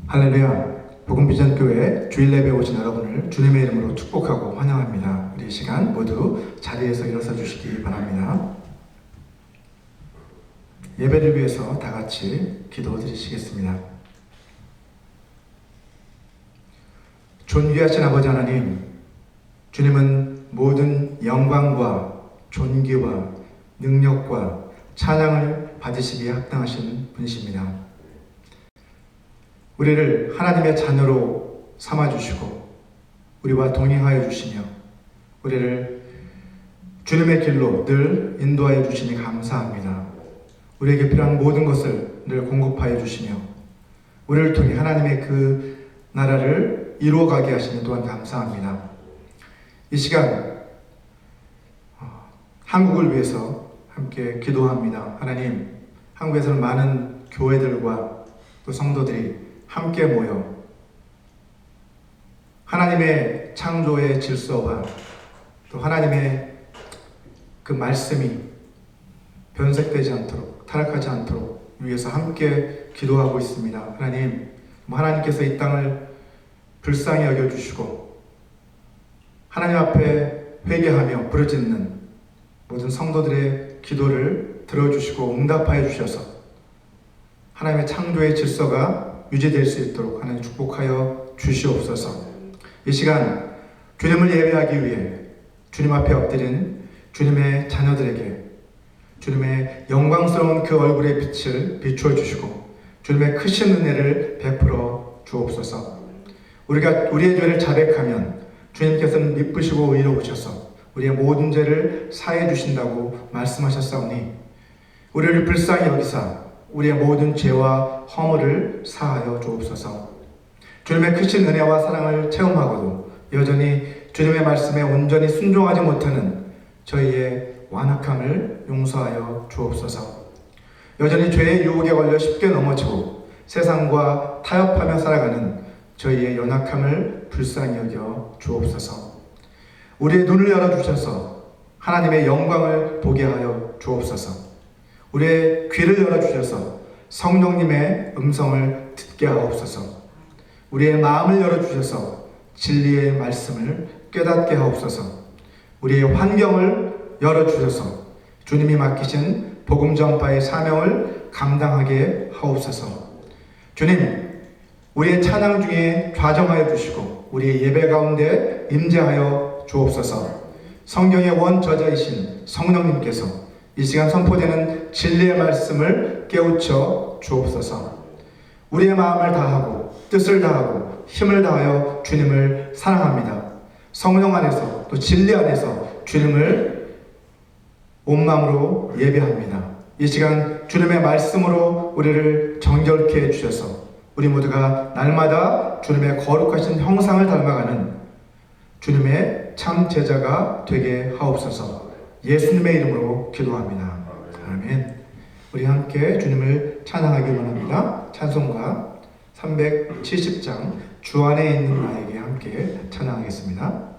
할렐루야. 복음비전교회 주일 예배에 오신 여러분을 주님의 이름으로 축복하고 환영합니다. 우리 이 시간 모두 자리에서 일어서 주시기 바랍니다. 예배를 위해서 다 같이 기도드리시겠습니다. 존귀하신 아버지 하나님, 주님은 모든 영광과 존귀와 능력과 찬양을 받으시기에 합당하신 분이십니다. 우리를 하나님의 자녀로 삼아주시고 우리와 동행하여 주시며 우리를 주님의 길로 늘 인도하여 주시니 감사합니다. 우리에게 필요한 모든 것을 늘 공급하여 주시며 우리를 통해 하나님의 그 나라를 이루어가게 하시니 또한 감사합니다. 이 시간 한국을 위해서 함께 기도합니다. 하나님, 한국에서는 많은 교회들과 또 성도들이 함께 모여 하나님의 창조의 질서와 또 하나님의 그 말씀이 변색되지 않도록, 타락하지 않도록 위해서 함께 기도하고 있습니다. 하나님께서 이 땅을 불쌍히 여겨주시고 하나님 앞에 회개하며 부르짖는 모든 성도들의 기도를 들어주시고 응답하여 주셔서 하나님의 창조의 질서가 유지될 수 있도록 하나님 축복하여 주시옵소서. 이 시간 주님을 예배하기 위해 주님 앞에 엎드린 주님의 자녀들에게 주님의 영광스러운 그 얼굴의 빛을 비추어 주시고 주님의 크신 은혜를 베풀어 주옵소서. 우리가 우리의 죄를 자백하면 주님께서는 미쁘시고 의로우셔서 우리의 모든 죄를 사해 주신다고 말씀하셨사오니 우리를 불쌍히 여기사 우리의 모든 죄와 허물을 사하여 주옵소서. 주님의 크신 은혜와 사랑을 체험하고도 여전히 주님의 말씀에 온전히 순종하지 못하는 저희의 완악함을 용서하여 주옵소서. 여전히 죄의 유혹에 걸려 쉽게 넘어지고 세상과 타협하며 살아가는 저희의 연약함을 불쌍히 여겨 주옵소서. 우리의 눈을 열어주셔서 하나님의 영광을 보게 하여 주옵소서. 우리의 귀를 열어주셔서 성령님의 음성을 듣게 하옵소서. 우리의 마음을 열어주셔서 진리의 말씀을 깨닫게 하옵소서. 우리의 환경을 열어주셔서 주님이 맡기신 복음 전파의 사명을 감당하게 하옵소서. 주님, 우리의 찬양 중에 좌정하여 주시고 우리의 예배 가운데 임재하여 주옵소서. 성경의 원저자이신 성령님께서 이 시간 선포되는 진리의 말씀을 깨우쳐 주옵소서. 우리의 마음을 다하고 뜻을 다하고 힘을 다하여 주님을 사랑합니다. 성령 안에서 또 진리 안에서 주님을 온 마음으로 예배합니다. 이 시간 주님의 말씀으로 우리를 정결케 해주셔서 우리 모두가 날마다 주님의 거룩하신 형상을 닮아가는 주님의 참 제자가 되게 하옵소서. 예수님의 이름으로 기도합니다. 아멘. 우리 함께 주님을 찬양하기 원합니다. 찬송가 370장 주 안에 있는 나에게 함께 찬양하겠습니다.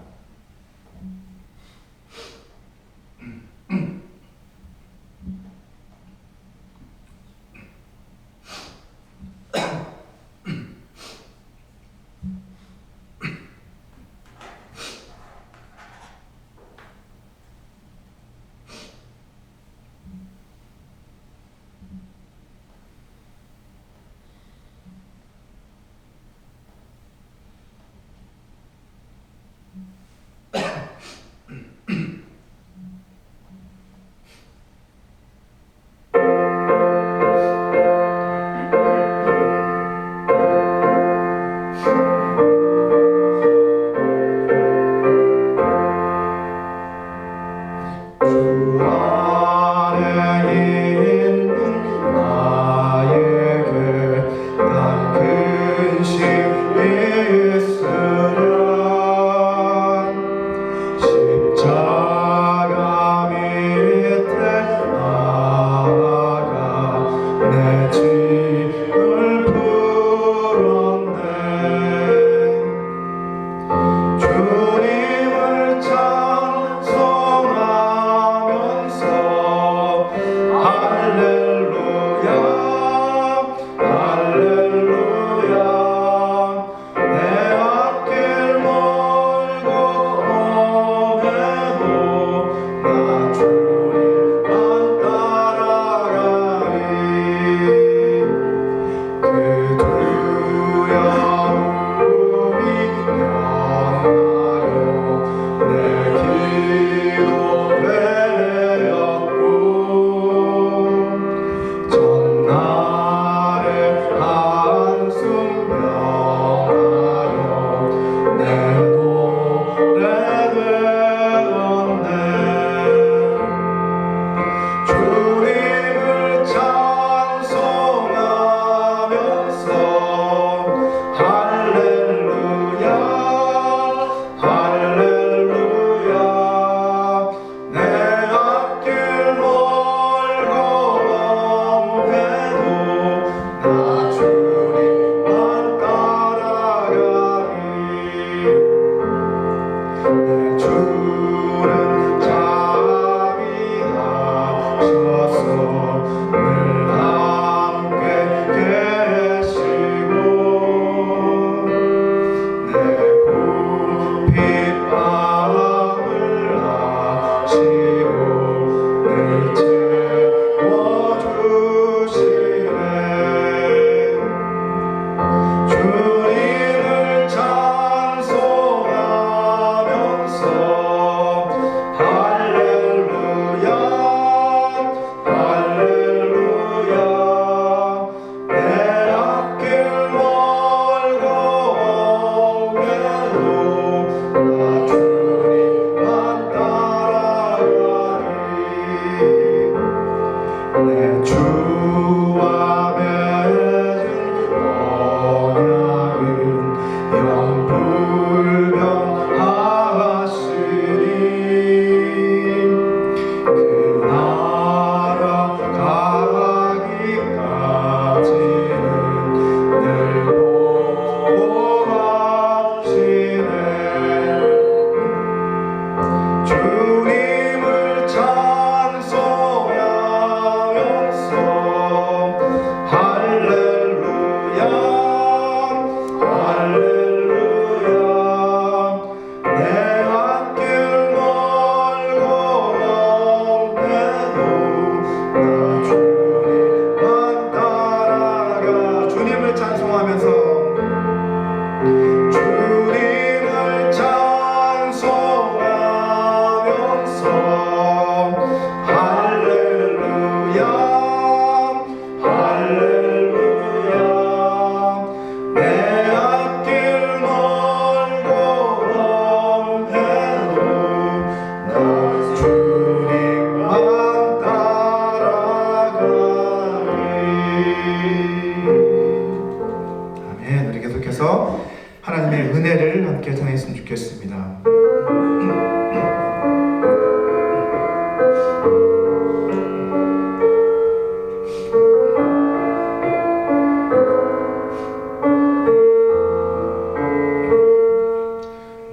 위해서 하나님의 은혜를 함께 전했으면 좋겠습니다.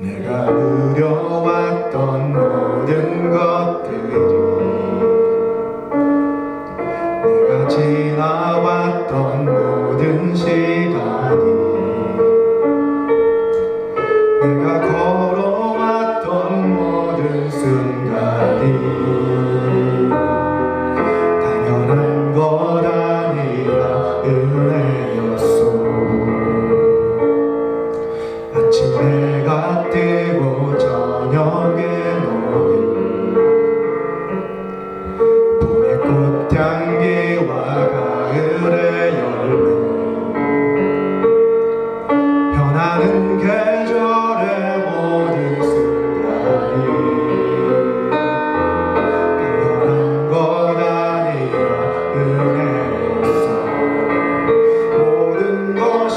내가 누려왔던 모든 것들이, 내가 지나왔던 모든 시간이, 내가 걸어왔던 모든 순간이 당연한 것 아니라 은혜였소. 아침에 해가 뜨고 저녁에 녹는 봄의 꽃향기와 가을의 열매, 변하는 계절의 모든 순간이 당연한 것 아니라 은혜였어. 모든 것이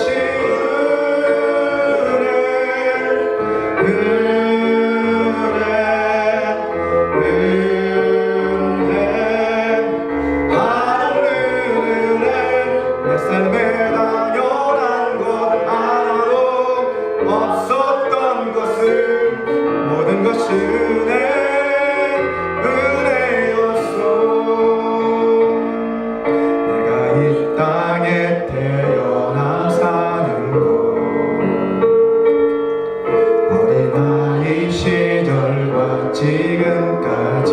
지금까지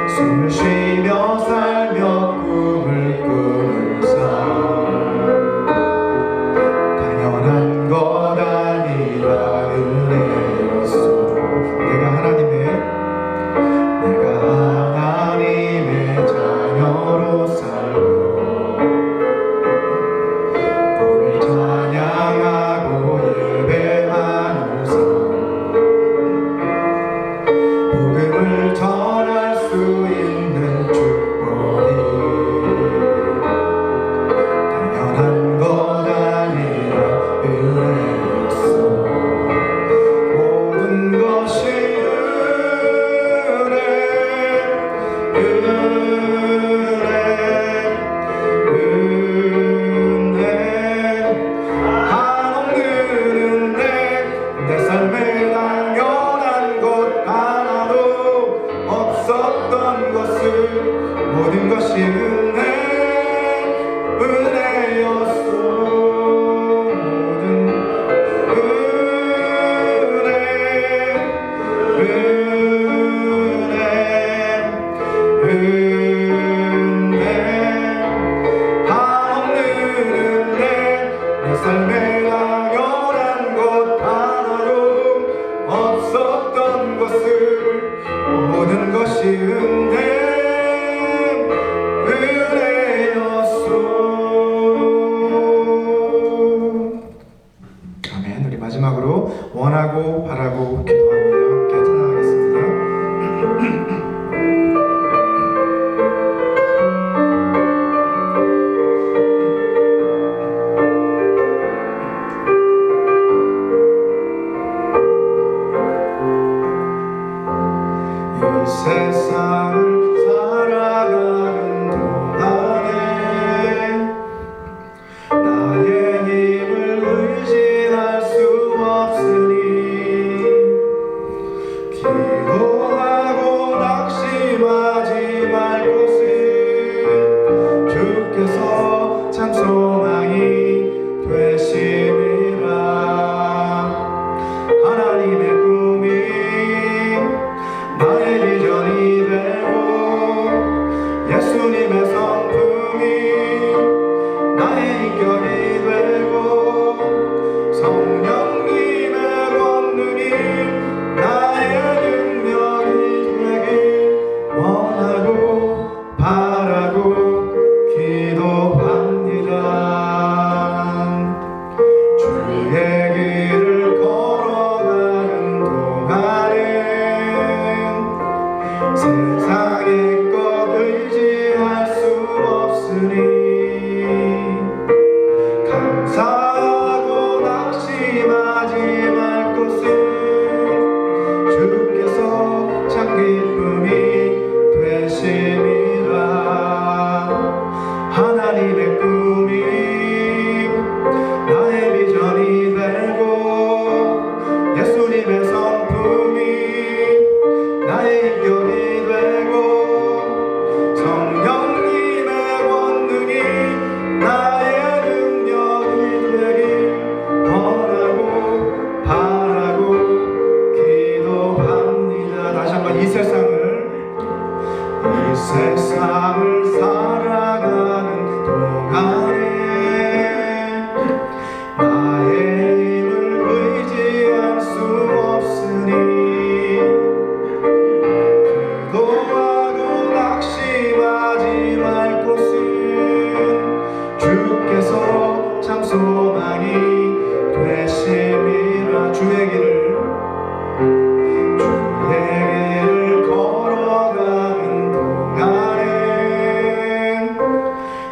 숨을 쉬며 살며 꿈을 꾸면서 당연한 것 아니라 은혜였소. 내가 하나님의 자녀로 살며 그를 찬양하고 예배하는 삶, 복음을 전할 수 있는 축복이 당연한 것 아니라 은혜였어. 모든 것이 한없는 은혜, 내 삶에 당연한 것 하나도 없었던 것을 모든 것이 은혜였소. 모든 한없는 은혜, 내 삶에 당연한 것 하나도 없었던 것을 모든 것이 은혜였소. 아멘. 우리 마지막으로 원하고 바라고 기도하며 함께 찬양하겠습니다. 이 세상을 살아가는 동안에 나의 힘을 의지할 수 없으니 기도하고 낙심하지 말 것은 주께서 참 소망이 되심이라. 하나님의 꿈이 나의 비전이 되고 예수님의 성품이 나의 인격이 되고 성령님의 권능이 나의 능력이 되길 원하고 바라고 기도합니다. 주의 길을 걸어가는 동안에 세상의 것 의지할 수 없으니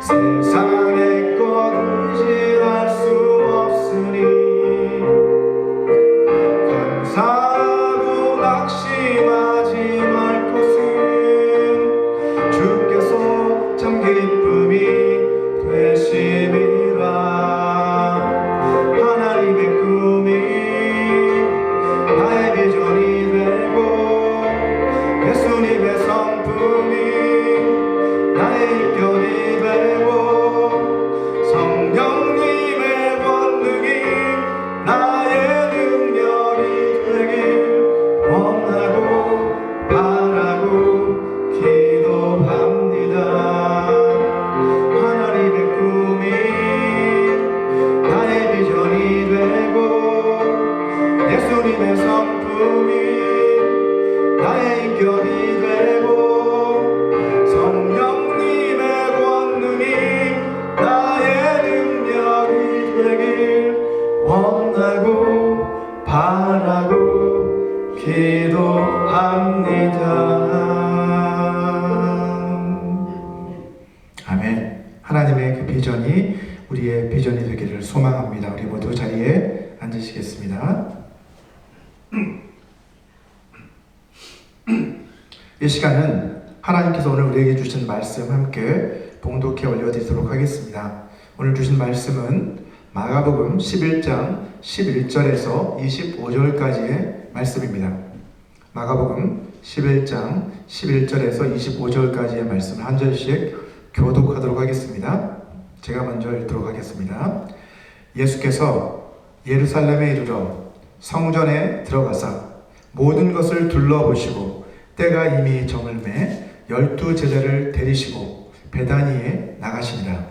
세상의 것 의지할 수 없으니 감사하고 낙심하지 말 것은 주께서 참 기쁨이 되심이라. 하나님의 꿈이 나의 비전이 되고 예수님의 성품이 나의 인격이 되고 성령님의 권능이 나의 능력이 되길 원하고 바라고 기도합니다. 하나님의 꿈이 나의 비전이 되고 예수님의 성품이 나의 인격이 되고 성령님의 권능이 나의 능력이 되길 원하고 바라고 기도합니다. 아멘. 하나님의 그 비전이 우리의 비전이 되기를 소망합니다. 우리 모두 자리에 앉으시겠습니다. 이 시간은 하나님께서 오늘 우리에게 주신 말씀 함께 봉독해 올려드리도록 하겠습니다. 오늘 주신 말씀은 마가복음 11장 11절에서 25절까지의 말씀입니다. 마가복음 11장 11절에서 25절까지의 말씀을 한 절씩 교독하도록 하겠습니다. 제가 먼저 읽도록 하겠습니다. 예수께서 예루살렘에 이르러 성전에 들어가사 모든 것을 둘러보시고 때가 이미 저물매 12 제자를 데리시고 베다니에 나가시니라.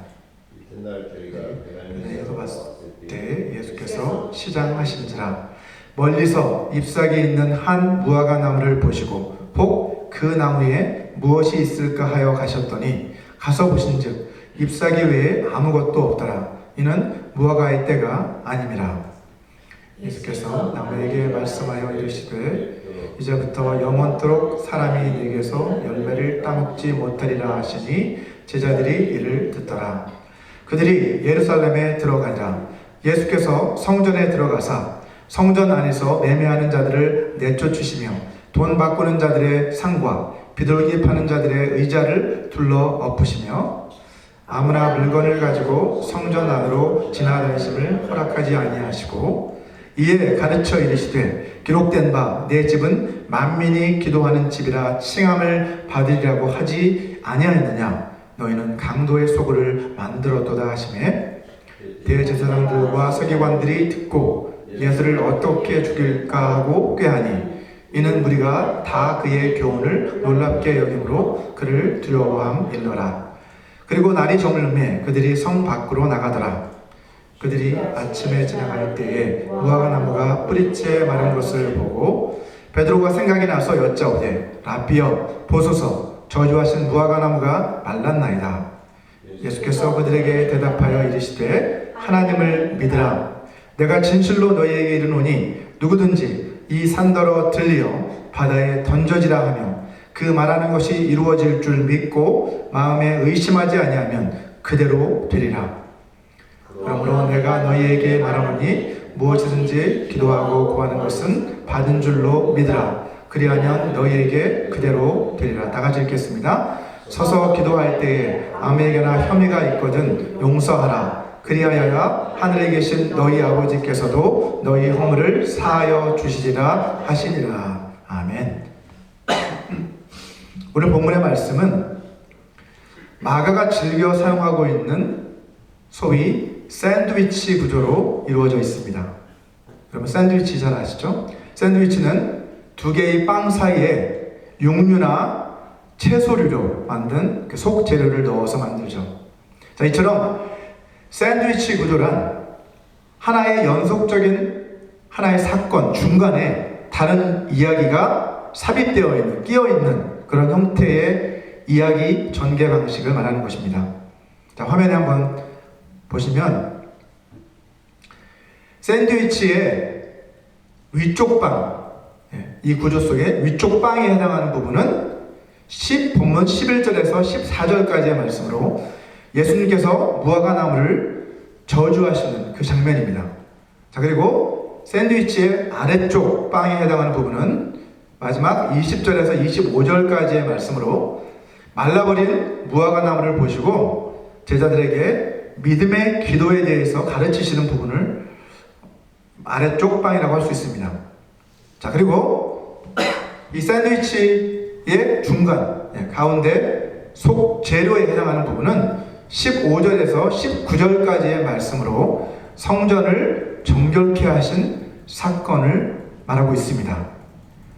이튿날 저희가 베다니에서 봤을 때 예수께서 시장하신지라 멀리서 잎사귀 있는 한 무화과 나무를 보시고 혹 그 나무에 무엇이 있을까 하여 가셨더니 가서 보신즉 잎사귀 외에 아무것도 없더라. 이는 무화과의 때가 아님이라. 예수께서 나무에게 말씀하여 이르시되 이제부터 영원토록 사람이 네게서 열매를 따먹지 못하리라 하시니 제자들이 이를 듣더라. 그들이 예루살렘에 들어가니라. 예수께서 성전에 들어가사 성전 안에서 매매하는 자들을 내쫓으시며 돈 바꾸는 자들의 상과 비둘기 파는 자들의 의자를 둘러 엎으시며 아무나 물건을 가지고 성전 안으로 지나다니심을 허락하지 아니하시고 이에 가르쳐 이르시되 기록된 바 내 집은 만민이 기도하는 집이라 칭함을 받으리라고 하지 아니하였느냐. 너희는 강도의 소굴을 만들었도다 하시매 대제사장들과 서기관들이 듣고 예수를 어떻게 죽일까 하고 꾀하니 이는 무리가 다 그의 교훈을 놀랍게 여김으로 그를 두려워함일러라. 그리고 날이 저물매 그들이 성 밖으로 나가더라. 그들이 아침에 지나갈 때에 무화과 나무가 뿌리째 마른 것을 보고 베드로가 생각이 나서 여짜오되 라비여 보소서 저주하신 무화과 나무가 말랐나이다. 예수께서 그들에게 대답하여 이르시되 하나님을 믿으라. 내가 진실로 너희에게 이르노니 누구든지 이 산더러 들리어 바다에 던져지라 하며 그 말하는 것이 이루어질 줄 믿고 마음에 의심하지 아니하면 그대로 되리라. 그러므로 내가 너희에게 말하노니 무엇이든지 기도하고 구하는 것은 받은 줄로 믿으라. 그리하면 너희에게 그대로 되리라. 다 같이 읽겠습니다. 서서 기도할 때에 아무에게나 혐의가 있거든 용서하라. 그리하여야 하늘에 계신 너희 아버지께서도 너희 허물을 사하여 주시리라 하시니라. 아멘. 오늘 본문의 말씀은 마가가 즐겨 사용하고 있는 소위 샌드위치 구조로 이루어져 있습니다. 여러분 샌드위치 잘 아시죠? 샌드위치는 두 개의 빵 사이에 육류나 채소류로 만든 그 속 재료를 넣어서 만들죠. 자, 이처럼 샌드위치 구조란 하나의 연속적인 하나의 사건 중간에 다른 이야기가 삽입되어 있는, 끼어 있는 그런 형태의 이야기 전개 방식을 말하는 것입니다. 자, 화면에 한번 보시면 샌드위치의 위쪽 빵, 이 구조 속에 위쪽 빵에 해당하는 부분은 본문 11절에서 14절까지의 말씀으로 예수님께서 무화과나무를 저주하시는 그 장면입니다. 자, 그리고 샌드위치의 아래쪽 빵에 해당하는 부분은 마지막 20절에서 25절까지의 말씀으로 말라버린 무화과나무를 보시고 제자들에게 믿음의 기도에 대해서 가르치시는 부분을 아래쪽 빵이라고 할 수 있습니다. 자, 그리고 이 샌드위치의 중간, 가운데 속 재료에 해당하는 부분은 15절에서 19절까지의 말씀으로 성전을 정결케 하신 사건을 말하고 있습니다.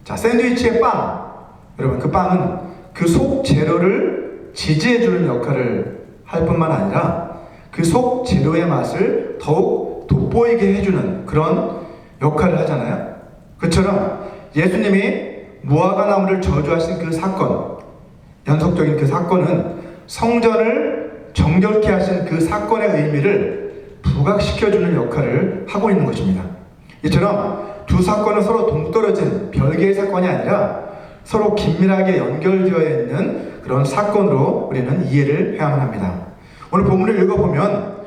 자, 샌드위치의 빵, 여러분 그 빵은 그 속 재료를 지지해주는 역할을 할 뿐만 아니라 그 속 재료의 맛을 더욱 돋보이게 해주는 그런 역할을 하잖아요. 그처럼 예수님이 무화과나무를 저주하신 그 사건, 연속적인 그 사건은 성전을 정결케 하신 그 사건의 의미를 부각시켜주는 역할을 하고 있는 것입니다. 이처럼 두 사건은 서로 동떨어진 별개의 사건이 아니라 서로 긴밀하게 연결되어 있는 그런 사건으로 우리는 이해를 해야만 합니다. 오늘 본문을 읽어보면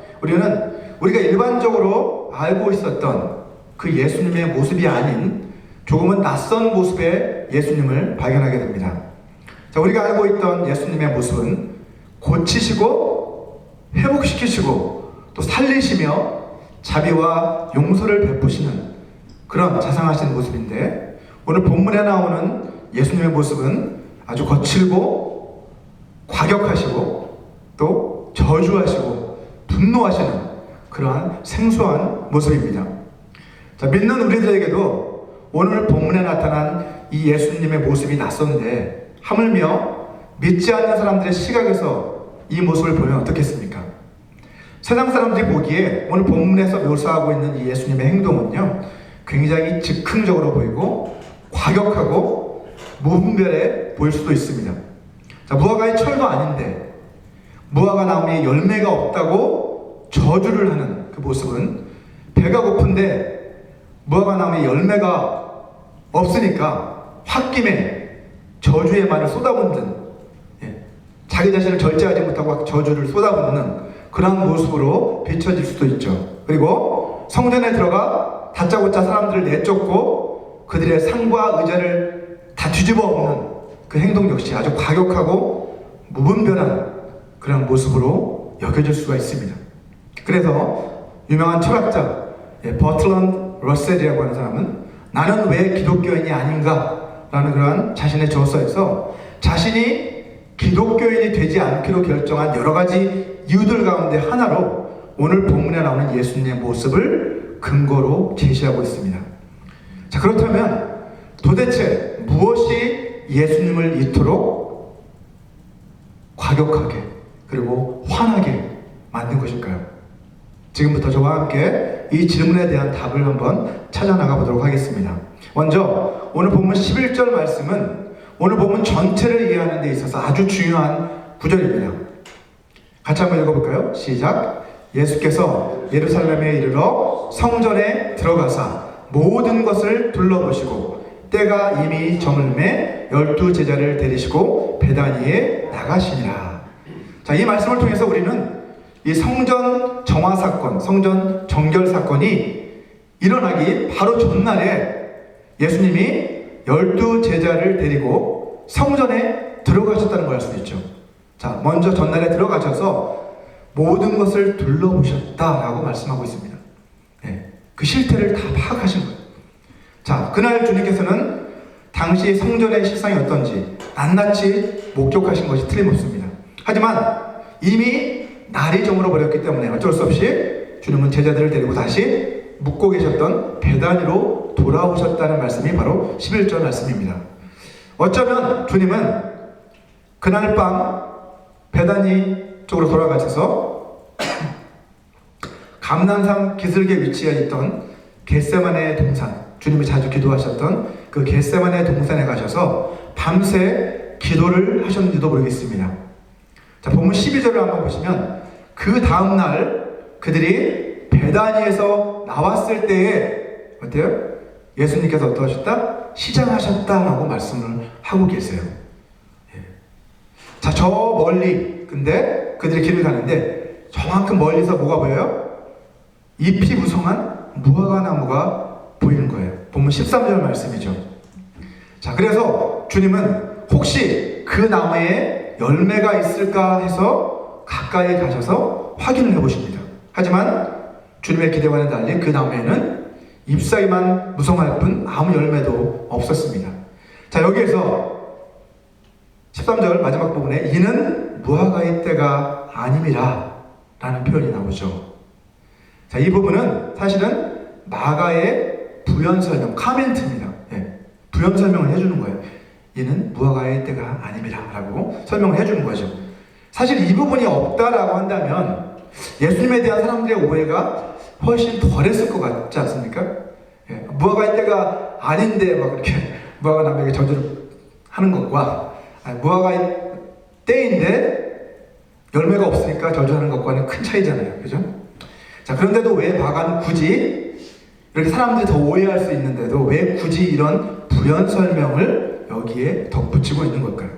우리가 일반적으로 알고 있었던 그 예수님의 모습이 아닌 조금은 낯선 모습의 예수님을 발견하게 됩니다. 자, 우리가 알고 있던 예수님의 모습은 고치시고 회복시키시고 또 살리시며 자비와 용서를 베푸시는 그런 자상하신 모습인데, 오늘 본문에 나오는 예수님의 모습은 아주 거칠고 과격하시고 또 저주하시고 분노하시는 그러한 생소한 모습입니다. 자, 믿는 우리들에게도 오늘 본문에 나타난 이 예수님의 모습이 낯선데 하물며 믿지 않는 사람들의 시각에서 이 모습을 보면 어떻겠습니까? 세상 사람들이 보기에 오늘 본문에서 묘사하고 있는 이 예수님의 행동은요, 굉장히 즉흥적으로 보이고 과격하고 무분별해 보일 수도 있습니다. 자, 무화과의 철도 아닌데 무화과 나무에 열매가 없다고 저주를 하는 그 모습은 배가 고픈데 무화과 나무에 열매가 없으니까 홧김에 저주의 말을 쏟아붓는, 자기 자신을 절제하지 못하고 저주를 쏟아붓는 그런 모습으로 비춰질 수도 있죠. 그리고 성전에 들어가 다짜고짜 사람들을 내쫓고 그들의 상과 의자를 다 뒤집어 엎는 그 행동 역시 아주 과격하고 무분별한 그런 모습으로 여겨질 수가 있습니다. 그래서 유명한 철학자 버틀런드 러셀이라고 하는 사람은 나는 왜 기독교인이 아닌가 라는 그러한 자신의 저서에서 자신이 기독교인이 되지 않기로 결정한 여러 가지 이유들 가운데 하나로 오늘 본문에 나오는 예수님의 모습을 근거로 제시하고 있습니다. 자, 그렇다면 도대체 무엇이 예수님을 이토록 과격하게 그리고 환하게 만든 것일까요? 지금부터 저와 함께 이 질문에 대한 답을 한번 찾아 나가 보도록 하겠습니다. 먼저 오늘 본문 11절 말씀은 오늘 본문 전체를 이해하는 데 있어서 아주 중요한 구절입니다. 같이 한번 읽어볼까요? 시작. 예수께서 예루살렘에 이르러 성전에 들어가사 모든 것을 둘러보시고 때가 이미 저물매 12 제자를 데리시고 베다니에 나가시니라. 자, 이 말씀을 통해서 우리는 이 성전 정화 사건, 성전 정결 사건이 일어나기 바로 전날에 예수님이 12 제자를 데리고 성전에 들어가셨다는 걸 알 수 있죠. 자, 먼저 전날에 들어가셔서 모든 것을 둘러보셨다라고 말씀하고 있습니다. 그 실태를 다 파악하신 거예요. 자, 그날 주님께서는 당시 성전의 실상이 어떤지 낱낱이 목격하신 것이 틀림없습니다. 하지만 이미 날이 저물어 버렸기 때문에 어쩔 수 없이 주님은 제자들을 데리고 다시 묵고 계셨던 베다니로 돌아오셨다는 말씀이 바로 11절 말씀입니다. 어쩌면 주님은 그날 밤 베다니 쪽으로 돌아가셔서 감난산 기슭에 위치해 있던 겟세마네 동산, 주님이 자주 기도하셨던 그 겟세마네 동산에 가셔서 밤새 기도를 하셨는지도 모르겠습니다. 자, 본문 12절을 한번 보시면 그 다음날 그들이 베다니에서 나왔을 때에 어때요? 예수님께서 어떠하셨다? 시장하셨다라고 말씀을 하고 계세요. 자, 저 멀리 근데 그들이 길을 가는데 저만큼 멀리서 뭐가 보여요? 잎이 무성한 무화과 나무가 보이는 거예요. 본문 13절 말씀이죠. 자, 그래서 주님은 혹시 그 나무에 열매가 있을까 해서 가까이 가셔서 확인을 해보십니다. 하지만 주님의 기대와는 달리 그 나무에는 잎사귀만 무성할 뿐 아무 열매도 없었습니다. 자, 여기에서 13절 마지막 부분에 이는 무화과의 때가 아님이라 라는 표현이 나오죠. 자, 이 부분은 사실은 마가의 부연 설명, 카멘트입니다. 예, 부연 설명을 해주는 거예요. 이는 무화과의 때가 아님이라 라고 설명을 해주는 거죠. 사실 이 부분이 없다라고 한다면 예수님에 대한 사람들의 오해가 훨씬 덜했을 것 같지 않습니까? 예, 무화과의 때가 아닌데 막 이렇게 무화과 나무에게 저주를 하는 것과 무화과의 때인데 열매가 없으니까 저주하는 것과는 큰 차이잖아요. 그죠? 자, 그런데도 왜 마가는 굳이 이렇게 사람들이 더 오해할 수 있는데도 왜 굳이 이런 부연 설명을 여기에 덧붙이고 있는 걸까요?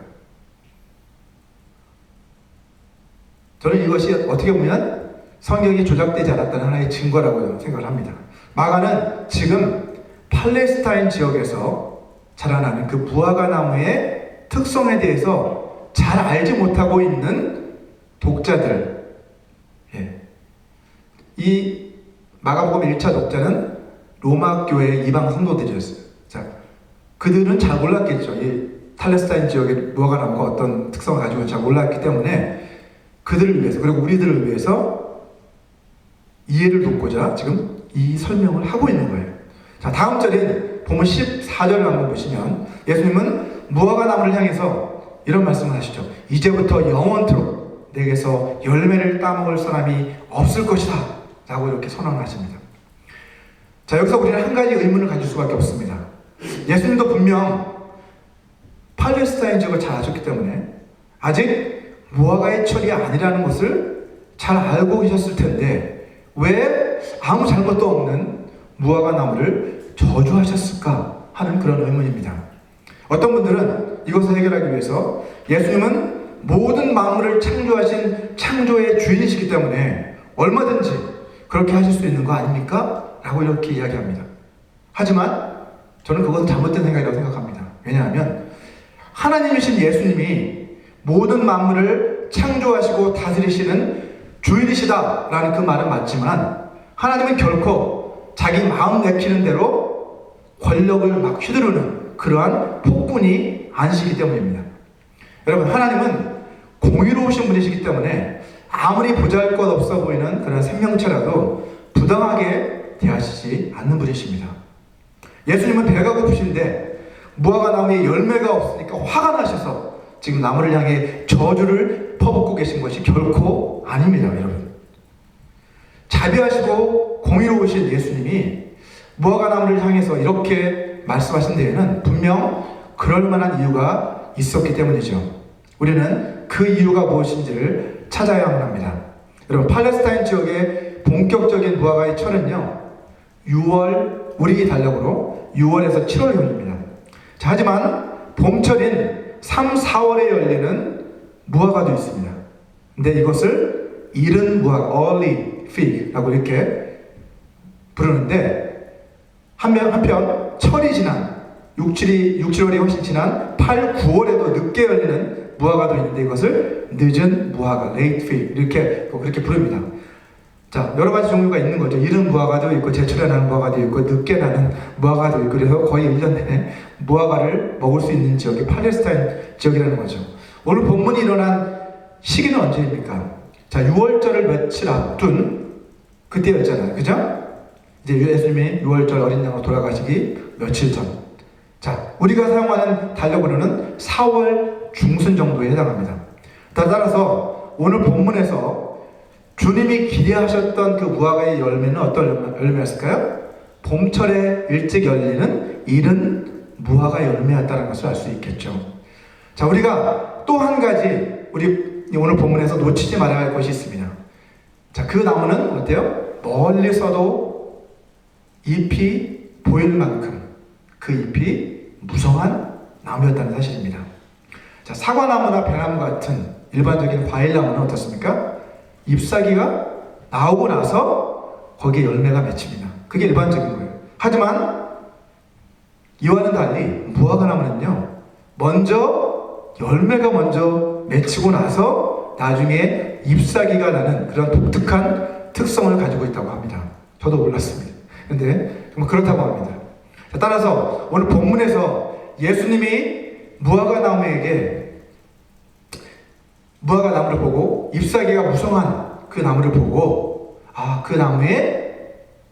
저는 이것이 어떻게 보면 성경이 조작되지 않았다는 하나의 증거라고 생각을 합니다. 마가는 지금 팔레스타인 지역에서 자라나는 그 무화과 나무의 특성에 대해서 잘 알지 못하고 있는 독자들, 이 마가복음 1차 독자는 로마 교회 이방 성도들이었어요. 자, 그들은 잘 몰랐겠죠. 이 팔레스타인 지역의 무화과 나무가 어떤 특성을 가지고 잘 몰랐기 때문에 그들을 위해서, 그리고 우리들을 위해서 이해를 돕고자 지금 이 설명을 하고 있는 거예요. 자, 다음 절인 본문 14절을 한번 보시면 예수님은 무화과 나무를 향해서 이런 말씀을 하시죠. 이제부터 영원토록 내게서 열매를 따먹을 사람이 없을 것이다 라고 이렇게 선언을 하십니다. 자, 여기서 우리는 한 가지 의문을 가질 수밖에 없습니다. 예수님도 분명 팔레스타인 지역을 잘 아셨기 때문에 아직 무화과의 철이 아니라는 것을 잘 알고 계셨을 텐데 왜 아무 잘못도 없는 무화과 나무를 저주하셨을까 하는 그런 의문입니다. 어떤 분들은 이것을 해결하기 위해서 예수님은 모든 만물을 창조하신 창조의 주인이시기 때문에 얼마든지 그렇게 하실 수 있는 거 아닙니까? 라고 이렇게 이야기합니다. 하지만 저는 그것은 잘못된 생각이라고 생각합니다. 왜냐하면 하나님이신 예수님이 모든 만물을 창조하시고 다스리시는 주인이시다라는 그 말은 맞지만 하나님은 결코 자기 마음 내키는 대로 권력을 막 휘두르는 그러한 폭군이 아니시기 때문입니다. 여러분, 하나님은 공의로우신 분이시기 때문에 아무리 보잘것없어 보이는 그런 생명체라도 부당하게 대하시지 않는 분이십니다. 예수님은 배가 고프신데 무화과 나무에 열매가 없으니까 화가 나셔서 지금 나무를 향해 저주를 퍼붓고 계신 것이 결코 아닙니다. 여러분, 자비하시고 공의로우신 예수님이 무화과 나무를 향해서 이렇게 말씀하신 데에는 분명 그럴 만한 이유가 있었기 때문이죠. 우리는 그 이유가 무엇인지를 찾아야만 합니다. 여러분, 팔레스타인 지역의 본격적인 무화과의 철은요 6월, 우리 달력으로 6월에서 7월경입니다. 자, 하지만 봄철인 3, 4월에 열리는 무화과도 있습니다. 근데 이것을 이른 무화과, early fig라고 이렇게 부르는데 한편 철이 지난 6, 7월이 훨씬 지난 8, 9월에도 늦게 열리는 무화과도 있는데 이것을 늦은 무화과, late fig 이렇게 그렇게 부릅니다. 자, 여러 가지 종류가 있는 거죠. 이른 무화과도 있고 제철에 나는 무화과도 있고 늦게 나는 무화과도 있고 그래서 거의 1년 내내 무화과를 먹을 수 있는 지역이 팔레스타인 지역이라는 거죠. 오늘 본문이 일어난 시기는 언제입니까? 자, 6월절을 며칠 앞둔 그때였잖아요. 그죠? 이제 예수님이 6월절 어린 양으로 돌아가시기 며칠 전. 자, 우리가 사용하는 달력으로는 4월 중순 정도에 해당합니다. 따라서 오늘 본문에서 주님이 기대하셨던 그 무화과의 열매는 어떤 열매였을까요? 봄철에 일찍 열리는 이른 무화과 열매였다는 것을 알 수 있겠죠. 자, 우리가 또 한 가지 우리 오늘 본문에서 놓치지 말아야 할 것이 있습니다. 자, 그 나무는 어때요? 멀리서도 잎이 보일 만큼 그 잎이 무성한 나무였다는 사실입니다. 자, 사과나무나 배나무 같은 일반적인 과일나무는 어떻습니까? 잎사귀가 나오고 나서 거기에 열매가 맺힙니다. 그게 일반적인 거예요. 하지만 이와는 달리 무화과나무는요, 열매가 먼저 맺히고 나서 나중에 잎사귀가 나는 그런 독특한 특성을 가지고 있다고 합니다. 저도 몰랐습니다. 근데 정말 그렇다고 합니다. 따라서 오늘 본문에서 예수님이 무화과나무를 보고 잎사귀가 무성한 그 나무를 보고 그 나무에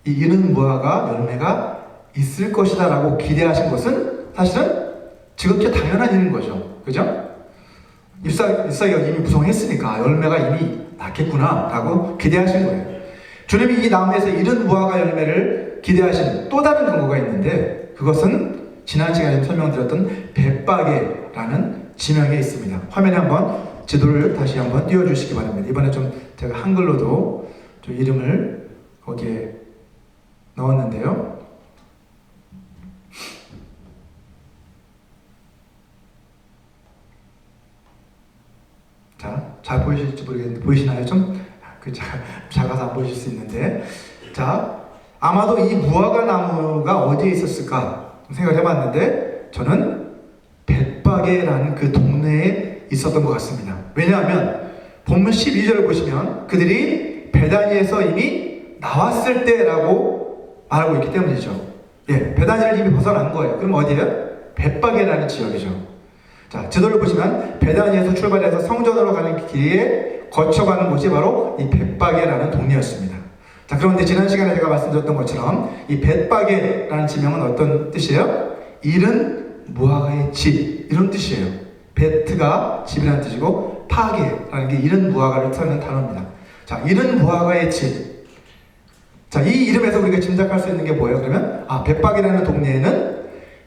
이 이른 무화과 열매가 있을 것이다 라고 기대하신 것은 사실은 지극히 당연한 일인 거죠. 그죠? 잎사귀가 이미 무성했으니까 열매가 이미 났겠구나 라고 기대하신 거예요. 주님이 이 나무에서 이른 무화과 열매를 기대하신 또 다른 근거가 있는데, 그것은 지난 시간에 설명드렸던 벳바게라는 지명에 있습니다. 화면에 한번 지도를 다시 한번 띄워주시기 바랍니다. 이번에 좀 제가 한글로도 좀 이름을 거기에 넣었는데요. 자, 잘 보이실지 모르겠는데 보이시나요? 좀 작아서 안 보이실 수 있는데, 자, 아마도 이 무화과 나무가 어디에 있었을까 생각을 해봤는데 저는 벳바게라는 그 동네에 있었던 것 같습니다. 왜냐하면 본문 12절을 보시면 그들이 베다니에서 이미 나왔을 때라고 말하고 있기 때문이죠. 베다니를 이미 벗어난 거예요. 그럼 어디예요? 벳바게라는 지역이죠. 자, 지도를 보시면 베다니에서 출발해서 성전으로 가는 길에 거쳐가는 곳이 바로 이 벳바게라는 동네였습니다. 자, 그런데 지난 시간에 제가 말씀드렸던 것처럼 이 벳바게라는 지명은 어떤 뜻이에요? 이른 무화과의 집, 이런 뜻이에요. 베트가 집이라는 뜻이고 파게라는 게 이른 무화과를 뜻하는 단어입니다. 자, 이른 무화과의 집. 자, 이 이름에서 우리가 짐작할 수 있는 게 뭐예요? 그러면 벳바게라는 동네에는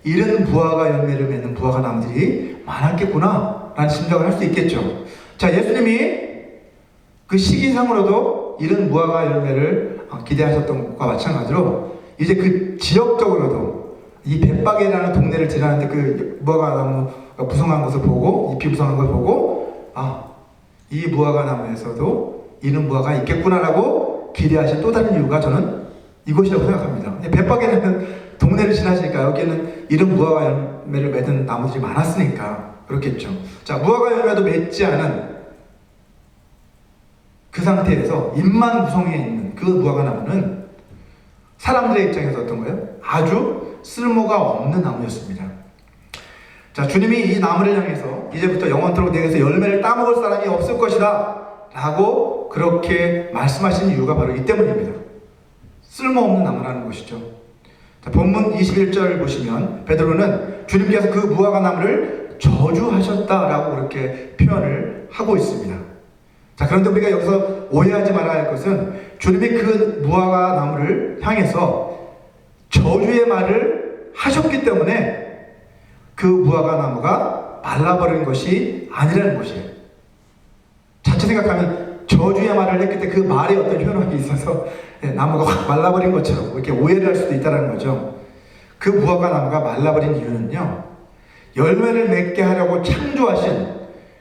이른 무화과 열매를 맺는 무화과 나무들이 많았겠구나 라는 짐작을 할 수 있겠죠. 자, 예수님이 그 시기상으로도 이른 무화과 열매를 기대하셨던 것과 마찬가지로 이제 그 지역적으로도 이 벳바게라는 동네를 지나는데 그 무화과 나무가 무성한 것을 보고, 잎이 무성한 걸 보고 이 무화과 나무에서도 이른 무화과가 있겠구나라고 기대하신 또 다른 이유가 저는 이것이라고 생각합니다. 벳바게라는 동네를 지나시니까 여기는 이른 무화과 열매를 맺은 나무들이 많았으니까 그렇겠죠. 자, 무화과 열매도 맺지 않은 그 상태에서 잎만 무성해 있는 그 무화과 나무는 사람들의 입장에서 어떤 거예요? 아주 쓸모가 없는 나무였습니다. 자, 주님이 이 나무를 향해서 이제부터 영원토록 내게서 열매를 따먹을 사람이 없을 것이다 라고 그렇게 말씀하신 이유가 바로 이 때문입니다. 쓸모없는 나무라는 것이죠. 자, 본문 21절을 보시면 베드로는 주님께서 그 무화과 나무를 저주하셨다라고 그렇게 표현을 하고 있습니다. 자, 그런데 우리가 여기서 오해하지 말아야 할 것은 주님이 그 무화과 나무를 향해서 저주의 말을 하셨기 때문에 그 무화과 나무가 말라버린 것이 아니라는 것이에요. 자칫 생각하면 저주의 말을 했기 때문에 그 말에 어떤 현황이 있어서 나무가 확 말라버린 것처럼 이렇게 오해를 할 수도 있다는 거죠. 그 무화과 나무가 말라버린 이유는요, 열매를 맺게 하려고 창조하신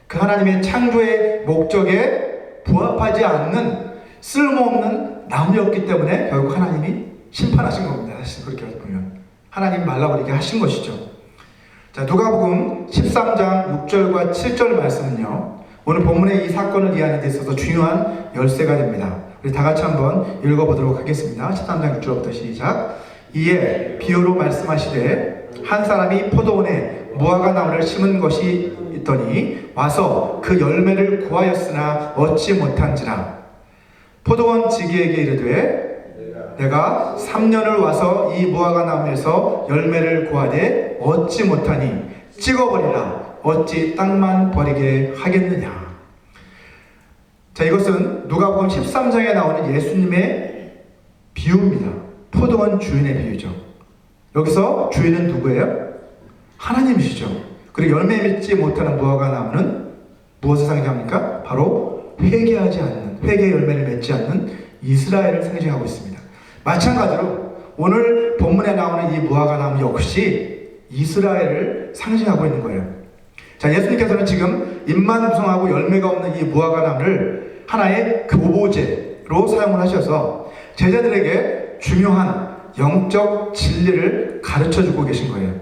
그 하나님의 창조의 목적에 부합하지 않는 쓸모없는 나무였기 때문에 결국 하나님이 심판하신 겁니다. 사실 그렇게 보면 하나님 말라버리게 하신 것이죠. 자, 누가복음 13장 6절과 7절 말씀은요, 오늘 본문의 이 사건을 이해하는 데 있어서 중요한 열쇠가 됩니다. 우리 다 같이 한번 읽어보도록 하겠습니다. 13장 6절부터 시작. 이에 비유로 말씀하시되 한 사람이 포도원에 무화과 나무를 심은 것이 있더니 와서 그 열매를 구하였으나 얻지 못한지라. 포도원 지기에게 이르되 내가 3년을 와서 이 무화과 나무에서 열매를 구하되 얻지 못하니 찍어버리라. 어찌 땅만 버리게 하겠느냐. 자, 이것은 누가복음 13장에 나오는 예수님의 비유입니다. 포도원 주인의 비유죠. 여기서 주인은 누구예요? 하나님이시죠. 그리고 열매 맺지 못하는 무화과 나무는 무엇을 상징합니까? 바로 회개하지 않는, 회개 열매를 맺지 않는 이스라엘을 상징하고 있습니다. 마찬가지로 오늘 본문에 나오는 이 무화과 나무 역시 이스라엘을 상징하고 있는 거예요. 자, 예수님께서는 지금 잎만 무성하고 열매가 없는 이 무화과 나무를 하나의 교보제로 사용을 하셔서 제자들에게 중요한 영적 진리를 가르쳐주고 계신 거예요.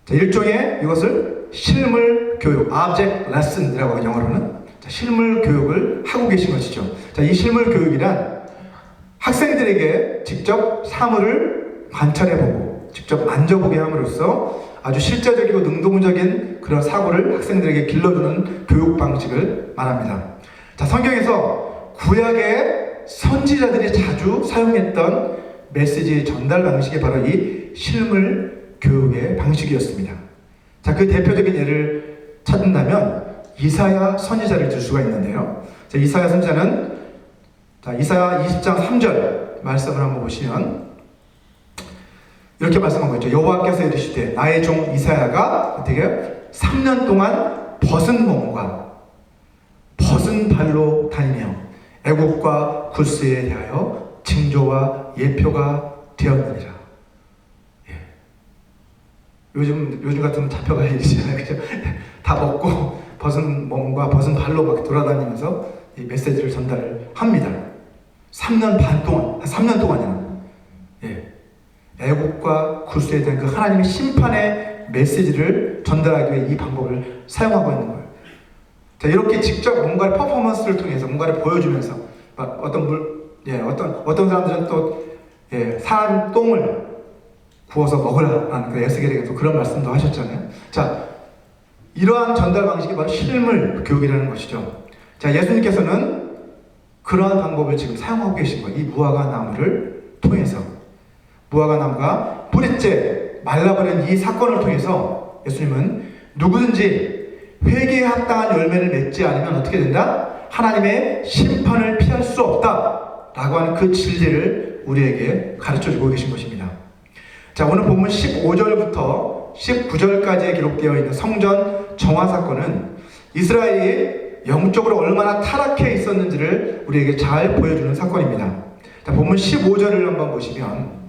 자, 일종의 이것을 실물 교육, object lesson이라고 영어로는 실물 교육을 하고 계신 것이죠. 자, 이 실물 교육이란 학생들에게 직접 사물을 관찰해보고 직접 만져보게 함으로써 아주 실제적이고 능동적인 그런 사고를 학생들에게 길러주는 교육 방식을 말합니다. 자, 성경에서 구약의 선지자들이 자주 사용했던 메시지 전달 방식이 바로 이 실물 교육의 방식이었습니다. 자, 그 대표적인 예를 찾는다면 이사야 선지자를 들 수가 있는데요. 자, 이사야 선지자는 이사야 20장 3절 말씀을 한번 보시면 이렇게 말씀하고 있죠. 여호와께서 이르시되 나의 종 이사야가 어떻게 3년 동안 벗은 몸과 벗은 발로 다니며 애국과 굴스에 대하여 징조와 예표가 되었느니라. 예. 요즘 같으면 잡혀갈 일이잖아요. 그죠? 다 먹고 벗은 몸과 벗은 발로 막 돌아다니면서 이 메시지를 전달을 합니다. 3년 반 동안, 3년 동안이나. 예. 애국과 굴수에 대한 그 하나님의 심판의 메시지를 전달하기 위해 이 방법을 사용하고 있는 거예요. 자, 이렇게 직접 뭔가를 퍼포먼스를 통해서 뭔가를 보여주면서 어떤 사람들은 또 사람 똥을 구워서 먹으라는 그 에스겔에게 또 그런 말씀도 하셨잖아요. 자, 이러한 전달 방식이 바로 실물 교육이라는 것이죠. 자, 예수님께서는 그러한 방법을 지금 사용하고 계신 거예요. 이 무화과 나무를 통해서. 무화과 나무가 뿌리째 말라버린 이 사건을 통해서 예수님은 누구든지 회개에 합당한 열매를 맺지 않으면 어떻게 된다? 하나님의 심판을 피할 수 없다 라고 하는 그 진리를 우리에게 가르쳐주고 계신 것입니다. 자, 오늘 본문 15절부터 19절까지에 기록되어 있는 성전 정화 사건은 이스라엘이 영적으로 얼마나 타락해 있었는지를 우리에게 잘 보여주는 사건입니다. 자, 본문 15절을 한번 보시면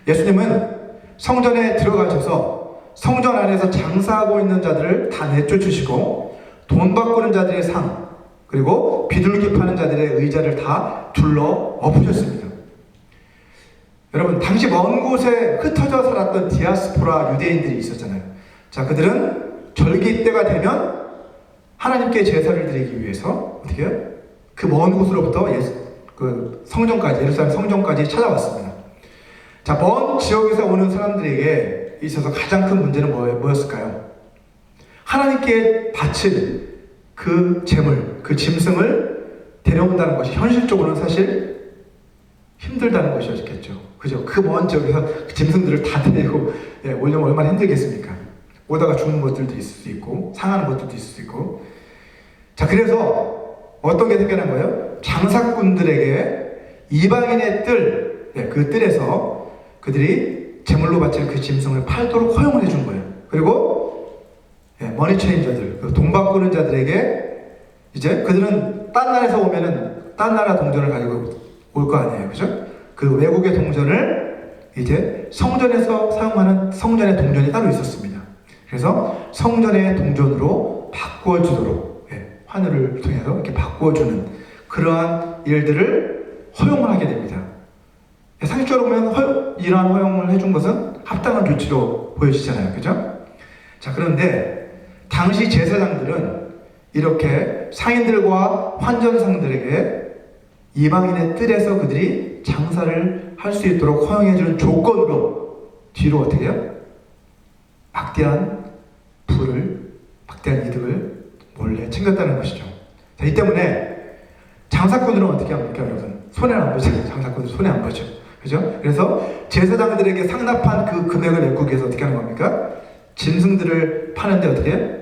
예수님은 성전에 들어가셔서 성전 안에서 장사하고 있는 자들을 다 내쫓으시고 돈 바꾸는 자들의 상 그리고 비둘기 파는 자들의 의자를 다 둘러 엎으셨습니다. 여러분, 당시 먼 곳에 흩어져 살았던 디아스포라 유대인들이 있었잖아요. 자, 그들은 절기 때가 되면 하나님께 제사를 드리기 위해서 어떻게 해요? 그 먼 곳으로부터 그 성전까지, 예루살렘 성전까지 찾아왔습니다. 자, 먼 지역에서 오는 사람들에게 있어서 가장 큰 문제는 뭐였을까요? 하나님께 바칠 그 재물, 그 짐승을 데려온다는 것이 현실적으로는 사실 힘들다는 것이었겠죠. 그죠? 그 먼 지역에서 그 짐승들을 다 데리고 오려면 얼마나 힘들겠습니까? 오다가 죽는 것들도 있을 수 있고, 상하는 것들도 있을 수 있고. 자, 그래서 어떤 게 생겨난 거예요? 장사꾼들에게 이방인의 뜰, 그 뜰에서 그들이 제물로 바칠 그 짐승을 팔도록 허용을 해준 거예요. 그리고 머니 체인저들, 돈 바꾸는 자들에게 이제 그들은 딴 나라에서 오면은 딴 나라 동전을 가지고 올 거 아니에요. 그죠? 그 외국의 동전을 이제 성전에서 사용하는 성전의 동전이 따로 있었습니다. 그래서 성전의 동전으로 바꿔주도록 환율을 통해서 이렇게 바꿔주는 그러한 일들을 허용을 하게 됩니다. 상식적으로 보면 이러한 허용을 해준 것은 합당한 조치로 보여지잖아요. 그죠? 자, 그런데 당시 제사장들은 이렇게 상인들과 환전상들에게 이방인의 뜰에서 그들이 장사를 할 수 있도록 허용해주는 조건으로 뒤로 어떻게 해요? 막대한 이득을 몰래 챙겼다는 것이죠. 자, 이 때문에 장사꾼들은 어떻게 합니까, 여러분? 손해를 안 보죠. 장사꾼들 손해 안 보죠. 그죠? 그래서 제사장들에게 상납한 그 금액을 내기 위해서 어떻게 하는 겁니까? 짐승들을 파는데 어떻게 해요?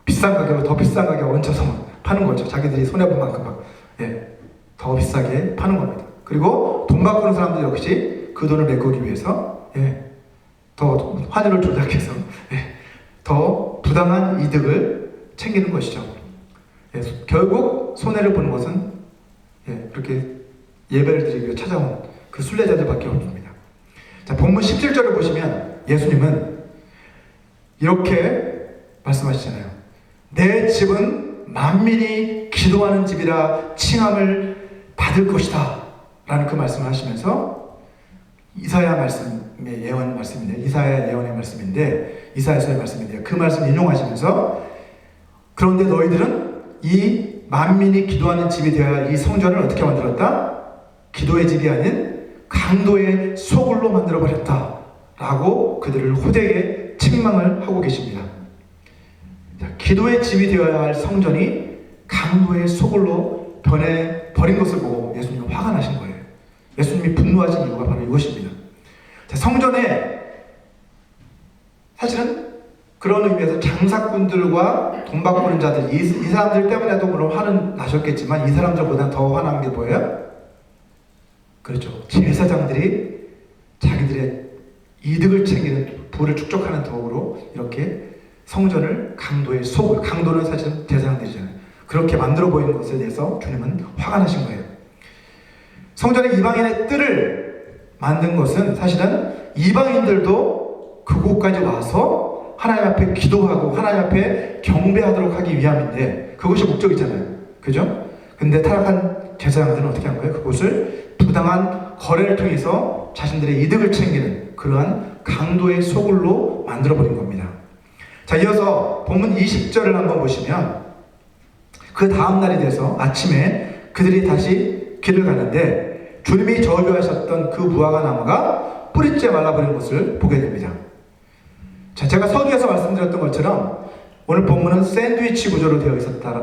비싼 가격으로 더 비싼 가격에 얹혀서 파는 거죠. 자기들이 손해본 만큼 더 비싸게 파는 겁니다. 그리고 돈 바꾸는 사람들 역시 그 돈을 메꾸기 위해서 더 환율을 조작해서 더 부당한 이득을 챙기는 것이죠. 결국 손해를 보는 것은 그렇게 예배를 드리기 위해 찾아온 그 순례자들밖에 없습니다. 자, 본문 17절을 보시면 예수님은 이렇게 말씀하시잖아요. 내 집은 만민이 기도하는 집이라 칭함을 받을 것이다 라는 그 말씀을 하시면서 이사야 말씀의 예언 말씀인데, 이사야 예언의 말씀인데, 이사야서의 말씀인데요. 그 말씀 인용하시면서 그런데 너희들은 이 만민이 기도하는 집이 되어야 할 이 성전을 어떻게 만들었다? 기도의 집이 아닌 강도의 소굴로 만들어버렸다 라고 그들을 호되게 책망을 하고 계십니다. 자, 기도의 집이 되어야 할 성전이 강도의 소굴로 변해버린 것을 보고 예수님은 화가 나신 거예요. 예수님이 분노하신 이유가 바로 이것입니다. 자, 성전에 사실은 그런 의미에서 장사꾼들과 돈 바꾸는 자들, 이 사람들 때문에도 물론 화는 나셨겠지만 이 사람들보다 더 화난 게 뭐예요? 그렇죠. 제사장들이 자기들의 이득을 챙기는, 부를 축적하는 도구로 이렇게 성전을 강도의 속을, 강도는 사실은 제사장들이잖아요. 그렇게 만들어 보이는 것에 대해서 주님은 화가 나신 거예요. 성전의 이방인의 뜰을 만든 것은 사실은 이방인들도 그곳까지 와서 하나님 앞에 기도하고 하나님 앞에 경배하도록 하기 위함인데 그것이 목적이잖아요. 그죠? 근데 타락한 제사장들은 어떻게 한 거예요? 그곳을 부당한 거래를 통해서 자신들의 이득을 챙기는 그러한 강도의 소굴로 만들어버린 겁니다. 자, 이어서 본문 20절을 한번 보시면 그 다음 날이 돼서 아침에 그들이 다시 길을 가는데 주님이 저주하셨던 그 무화과 나무가 뿌리째 말라버린 것을 보게 됩니다. 자, 제가 서두에서 말씀드렸던 것처럼 오늘 본문은 샌드위치 구조로 되어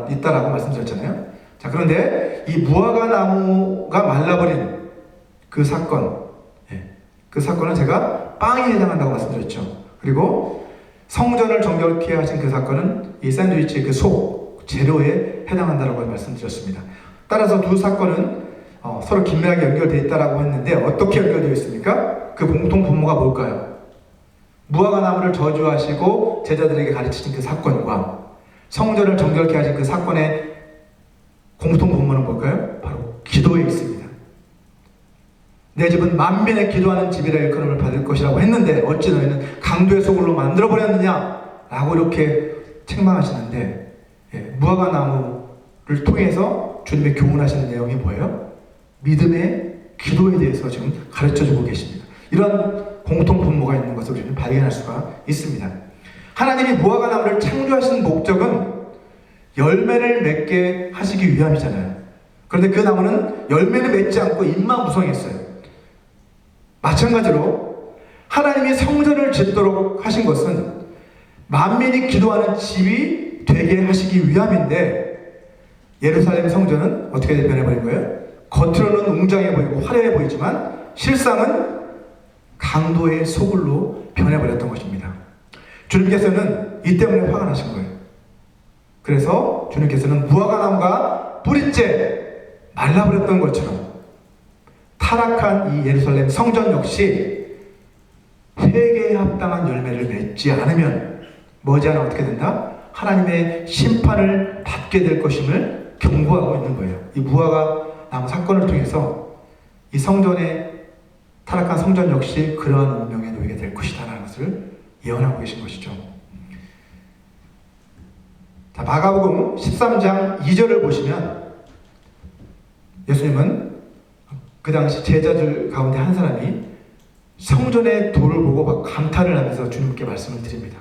있다라고 말씀드렸잖아요. 자, 그런데 이 무화과 나무가 말라버린 그 사건, 그 사건은 제가 빵에 해당한다고 말씀드렸죠. 그리고 성전을 정결케 하신 그 사건은 이 샌드위치의 그 속, 재료에 해당한다고 말씀드렸습니다. 따라서 두 사건은 서로 긴밀하게 연결되어 있다고 했는데 어떻게 연결되어 있습니까? 그 공통 분모가 뭘까요? 무화과 나무를 저주하시고 제자들에게 가르치신 그 사건과 성전을 정결케 하신 그 사건의 공통 분모는 뭘까요? 바로 기도에 있습니다. 내 집은 만민의 기도하는 집이라 일컬음을 받을 것이라고 했는데 어찌 너희는 강도의 소굴로 만들어버렸느냐? 라고 이렇게 책망하시는데 무화과 나무를 통해서 주님의 교훈하시는 내용이 뭐예요? 믿음의 기도에 대해서 지금 가르쳐주고 계십니다. 이런 공통 분모가 있는 것을 우리는 발견할 수가 있습니다. 하나님이 무화과 나무를 창조하신 목적은 열매를 맺게 하시기 위함이잖아요. 그런데 그 나무는 열매는 맺지 않고 잎만 무성했어요. 마찬가지로 하나님이 성전을 짓도록 하신 것은 만민이 기도하는 집이 되게 하시기 위함인데 예루살렘 성전은 어떻게 변해버린 거예요? 겉으로는 웅장해 보이고 화려해 보이지만 실상은 강도의 소굴로 변해버렸던 것입니다. 주님께서는 이 때문에 화가 나신 거예요. 그래서 주님께서는 무화과 나무가 뿌리째 말라버렸던 것처럼 타락한 이 예루살렘 성전 역시 회개에 합당한 열매를 맺지 않으면 머지않아 어떻게 된다? 하나님의 심판을 받게 될 것임을 경고하고 있는 거예요. 이 무화과 나무 사건을 통해서 이 성전의 타락한 성전 역시 그러한 운명에 놓이게 될 것이다 라는 것을 예언하고 계신 것이죠. 자, 마가복음 13장 2절을 보시면 예수님은 그 당시 제자들 가운데 한 사람이 성전의 돌을 보고 막 감탄을 하면서 주님께 말씀을 드립니다.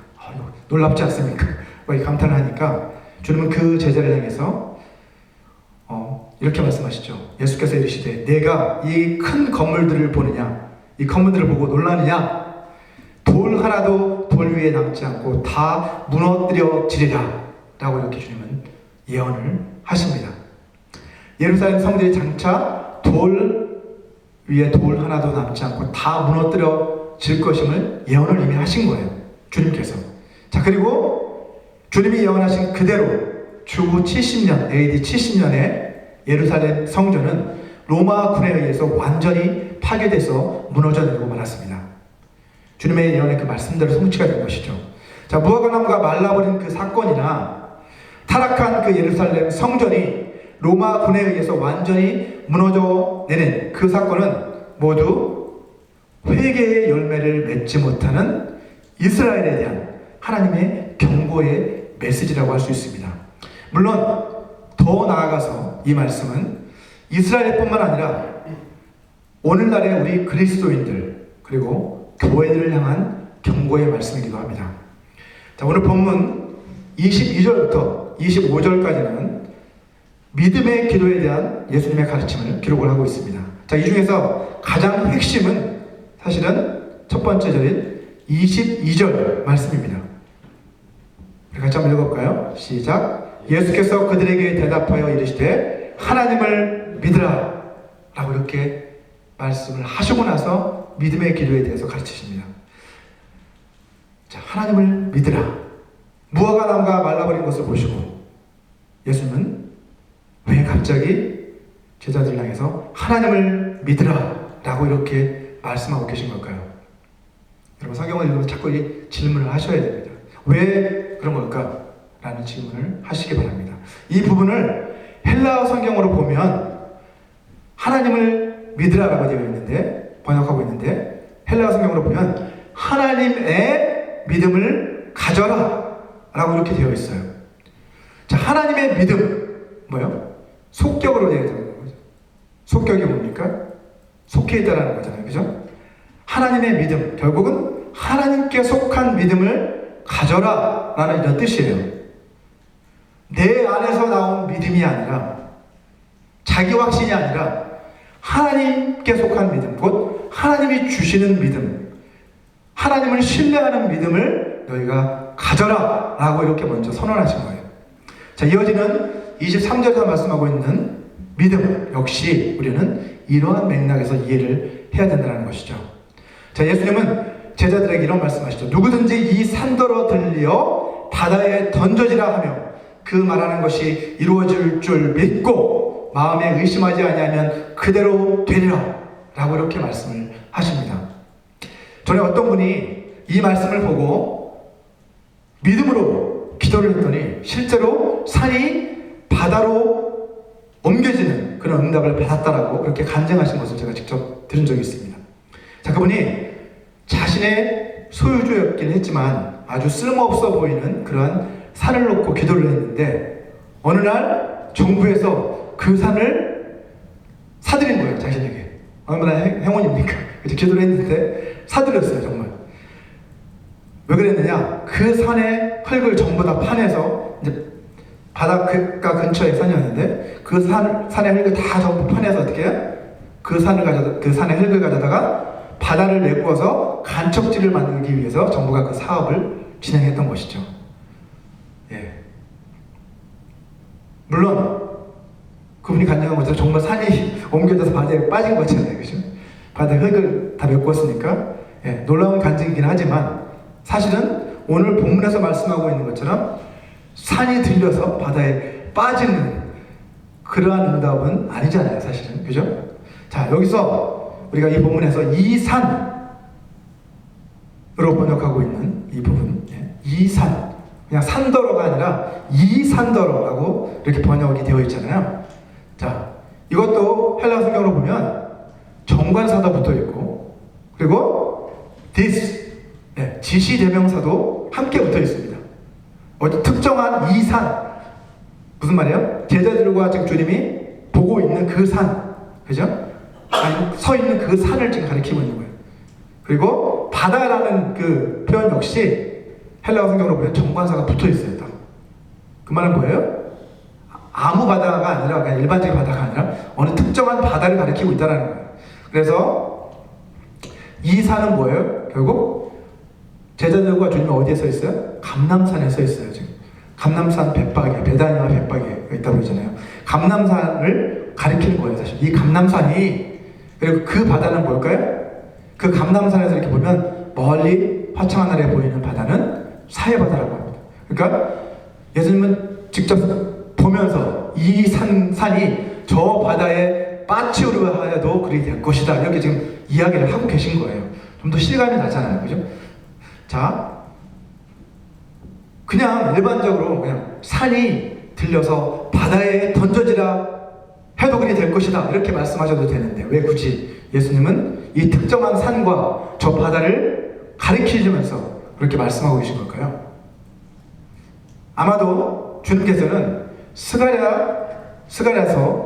놀랍지 않습니까? 막 감탄을 하니까 주님은 그 제자를 향해서 이렇게 말씀하시죠. 예수께서 이르시되 내가 이 큰 건물들을 보느냐, 이 건물들을 보고 놀라느냐, 돌 하나도 돌 위에 남지 않고 다 무너뜨려지리라 라고 이렇게 주님은 예언을 하십니다. 예루살렘 성전이 장차 돌 위에 돌 하나도 남지 않고 다 무너뜨려질 것임을 예언을 이미 하신 거예요. 주님께서. 자, 그리고 주님이 예언하신 그대로 주후 70년, AD 70년에 예루살렘 성전은 로마 군에 의해서 완전히 파괴돼서 무너져 내리고 말았습니다. 주님의 예언의 그 말씀대로 성취가 된 것이죠. 자, 무화과 나무가 말라버린 그 사건이나 타락한 그 예루살렘 성전이 로마 군에 의해서 완전히 무너져 내린 그 사건은 모두 회개의 열매를 맺지 못하는 이스라엘에 대한 하나님의 경고의 메시지라고 할 수 있습니다. 물론 더 나아가서 이 말씀은 이스라엘뿐만 아니라 오늘날의 우리 그리스도인들 그리고 교회를 향한 경고의 말씀이기도 합니다. 자, 오늘 본문 22절부터 25절까지는 믿음의 기도에 대한 예수님의 가르침을 기록을 하고 있습니다. 자, 이 중에서 가장 핵심은 사실은 첫 번째 절인 22절 말씀입니다. 우리 같이 한번 읽어볼까요? 시작. 예수께서 그들에게 대답하여 이르시되 하나님을 믿으라 라고 이렇게 말씀을 하시고 나서 믿음의 기도에 대해서 가르치십니다. 자, 하나님을 믿으라. 무화과 나무가 말라버린 것을 보시고 예수님은 왜 갑자기 제자들을 향해서 하나님을 믿으라 라고 이렇게 말씀하고 계신 걸까요? 여러분, 성경을 읽으면 자꾸 이 질문을 하셔야 됩니다. 왜 그런 걸까? 라는 질문을 하시기 바랍니다. 이 부분을 헬라어 성경으로 보면 하나님을 믿으라라고 되어 있는데, 번역하고 있는데, 헬라어 성경으로 보면 하나님의 믿음을 가져라 라고 이렇게 되어 있어요. 자, 하나님의 믿음 뭐예요? 속격으로 되어 있다는 거죠. 속격이 뭡니까? 속해 있다는 거잖아요. 그죠? 하나님의 믿음, 결국은 하나님께 속한 믿음을 가져라 라는 이런 뜻이에요. 내 안에서 나온 믿음이 아니라, 자기 확신이 아니라 하나님께 속한 믿음, 곧 하나님이 주시는 믿음, 하나님을 신뢰하는 믿음을 너희가 가져라 라고 이렇게 먼저 선언하신 거예요. 자, 이어지는 23절에서 말씀하고 있는 믿음 역시 우리는 이러한 맥락에서 이해를 해야 된다는 것이죠. 자, 예수님은 제자들에게 이런 말씀하시죠. 누구든지 이 산더러 들려 바다에 던져지라 하며 그 말하는 것이 이루어질 줄 믿고 마음에 의심하지 아니하면 그대로 되리라 라고 이렇게 말씀을 하십니다. 전에 어떤 분이 이 말씀을 보고 믿음으로 기도를 했더니 실제로 산이 바다로 옮겨지는 그런 응답을 받았다라고 그렇게 간증하신 것을 제가 직접 들은 적이 있습니다. 자, 그분이 자신의 소유주였긴 했지만 아주 쓸모없어 보이는 그러한 산을 놓고 기도를 했는데 어느 날 정부에서 그 산을 사들인 거예요, 자신에게. 얼마나 행운입니까? 그래서 기도를 했는데 사들였어요, 정말. 왜 그랬느냐? 그 산의 흙을 전부 다 파내서, 이제 바닷가 근처에 산이었는데 그 산의 흙을 다 전부 파내서 어떻게 해요? 그 산의 흙을 가져다가 바다를 메꾸어서 간척지를 만들기 위해서 정부가 그 사업을 진행했던 것이죠. 예. 물론 그분이 간증한 것처럼 정말 산이 옮겨져서 바다에 빠진 거잖아요, 그죠? 바다에 흙을 다 메꿨으니까. 예, 놀라운 간증이긴 하지만 사실은 오늘 본문에서 말씀하고 있는 것처럼 산이 들려서 바다에 빠지는 그러한 응답은 아니잖아요, 사실은. 그죠? 자, 여기서 우리가 이 본문에서 이 산으로 번역하고 있는 이 부분, 이 산, 그냥 산더러가 아니라 이 산더러라고 이렇게 번역이 되어 있잖아요. 자, 이것도 헬라 성경으로 보면 정관사도 붙어 있고, 그리고 this, 지시대명사도 함께 붙어 있습니다. 특정한 이 산, 무슨 말이에요? 제자들과 지금 주님이 보고 있는 그 산, 그죠? 아니, 서 있는 그 산을 지금 가리키고 있는 거예요. 그리고 바다라는 그 표현 역시 헬라어 성경으로 보면 정관사가 붙어 있어요. 그 말은 뭐예요? 아무 바다가 아니라 그냥 일반적인 바다가 아니라 어느 특정한 바다를 가리키고 있다는 거예요. 그래서 이 산은 뭐예요? 결국 제자들과 주님이 어디에 서 있어요? 감람산에 서 있어요. 지금 감람산 벳박에, 베다니와 벳박에 있다고 그러잖아요. 감람산을 가리키는 거예요, 사실. 이 감람산이, 그리고 그 바다는 뭘까요? 그 감람산에서 이렇게 보면 멀리 화창한 하늘에 보이는 바다는 사해바다라고 합니다. 그러니까 예수님은 직접 보면서 이 산이 저 바다에 빠치우려 하여도 그리 될 것이다, 이렇게 지금 이야기를 하고 계신 거예요. 좀 더 실감이 나잖아요, 그죠? 자, 그냥 일반적으로 그냥 산이 들려서 바다에 던져지라 해도 그리 될 것이다, 이렇게 말씀하셔도 되는데 왜 굳이 예수님은 이 특정한 산과 저 바다를 가리키면서 그렇게 말씀하고 계신 걸까요? 아마도 주님께서는 스가랴서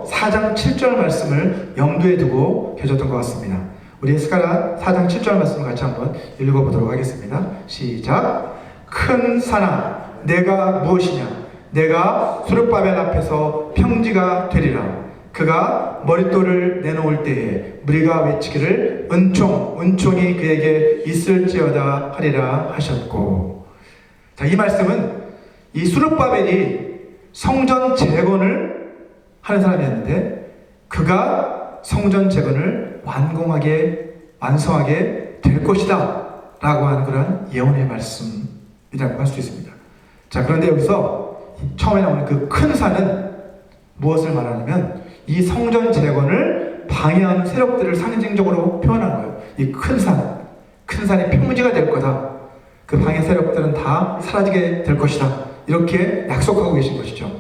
4장 7절 말씀을 염두에 두고 계셨던 것 같습니다. 우리 스가랴 4장 7절 말씀을 같이 한번 읽어보도록 하겠습니다. 시작. 큰 산아 내가 무엇이냐, 내가 수르바벨 앞에서 평지가 되리라. 그가 머릿돌을 내놓을 때에 무리가 외치기를 은총이 그에게 있을지어다 하리라 하셨고. 자, 이 말씀은 이 수르바벨이 성전 재건을 하는 사람이었는데 그가 성전 재건을 완성하게 될 것이다 라고 하는 그런 예언의 말씀이라고 할 수 있습니다. 자, 그런데 여기서 처음에 나오는 그 큰 산은 무엇을 말하냐면 이 성전 재건을 방해하는 세력들을 상징적으로 표현한 거예요. 이 큰 산이 평지가 될 거다. 그 방해 세력들은 다 사라지게 될 것이다. 이렇게 약속하고 계신 것이죠.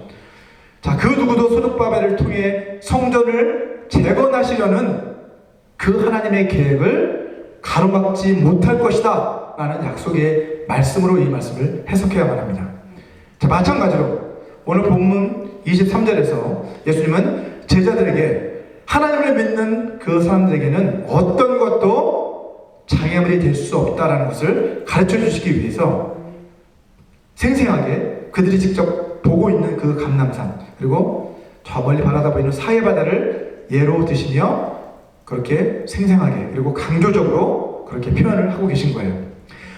자, 그 누구도 스룹바벨을 통해 성전을 재건하시려는 그 하나님의 계획을 가로막지 못할 것이다 라는 약속의 말씀으로 이 말씀을 해석해야만 합니다. 자, 마찬가지로 오늘 본문 23절에서 예수님은 제자들에게 하나님을 믿는 그 사람들에게는 어떤 것도 장애물이 될 수 없다라는 것을 가르쳐 주시기 위해서 생생하게 그들이 직접 보고 있는 그 감람산, 그리고 저 멀리 바라다 보이는 사해바다를 예로 드시며 그렇게 생생하게 그리고 강조적으로 그렇게 표현을 하고 계신 거예요.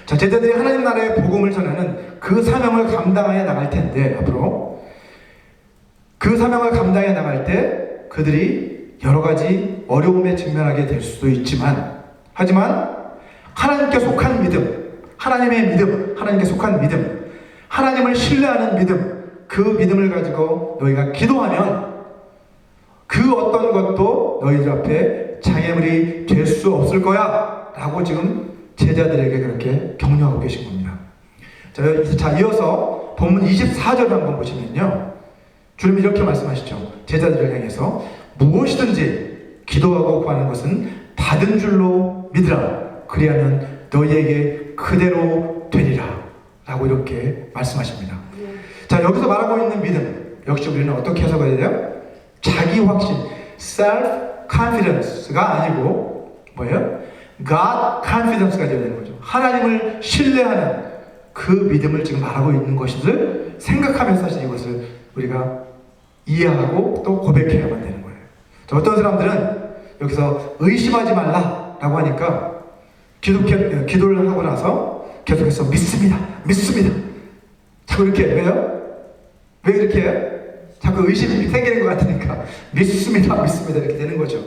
자, 제자들이 하나님 나라의 복음을 전하는 그 사명을 감당해 나갈 텐데, 앞으로 그 사명을 감당해 나갈 때 그들이 여러 가지 어려움에 직면하게 될 수도 있지만, 하지만 하나님께 속한 믿음, 하나님의 믿음, 하나님께 속한 믿음, 하나님을 신뢰하는 믿음, 그 믿음을 가지고 너희가 기도하면 그 어떤 것도 너희들 앞에 장애물이 될 수 없을 거야 라고 지금 제자들에게 그렇게 격려하고 계신 겁니다. 자, 이어서 본문 24절 한번 보시면요, 주님이 이렇게 말씀하시죠. 제자들을 향해서 무엇이든지 기도하고 구하는 것은 받은 줄로 믿으라. 그리하면 너희에게 그대로 되리라 라고 이렇게 말씀하십니다. 자, 여기서 말하고 있는 믿음, 역시 우리는 어떻게 해석해야 돼요? 자기 확신, self-confidence가 아니고 뭐예요? God confidence가 되어야 되는 거죠. 하나님을 신뢰하는 그 믿음을 지금 말하고 있는 것을 생각하면서 사실 이것을 우리가 이해하고 또 고백해야만 되는 거예요. 자, 어떤 사람들은 여기서 의심하지 말라라고 하니까 기도를 하고 나서 계속해서 믿습니다. 자꾸 이렇게, 왜요? 왜 이렇게 해요? 자꾸 의심이 생기는 것 같으니까 믿습니다 이렇게 되는 거죠.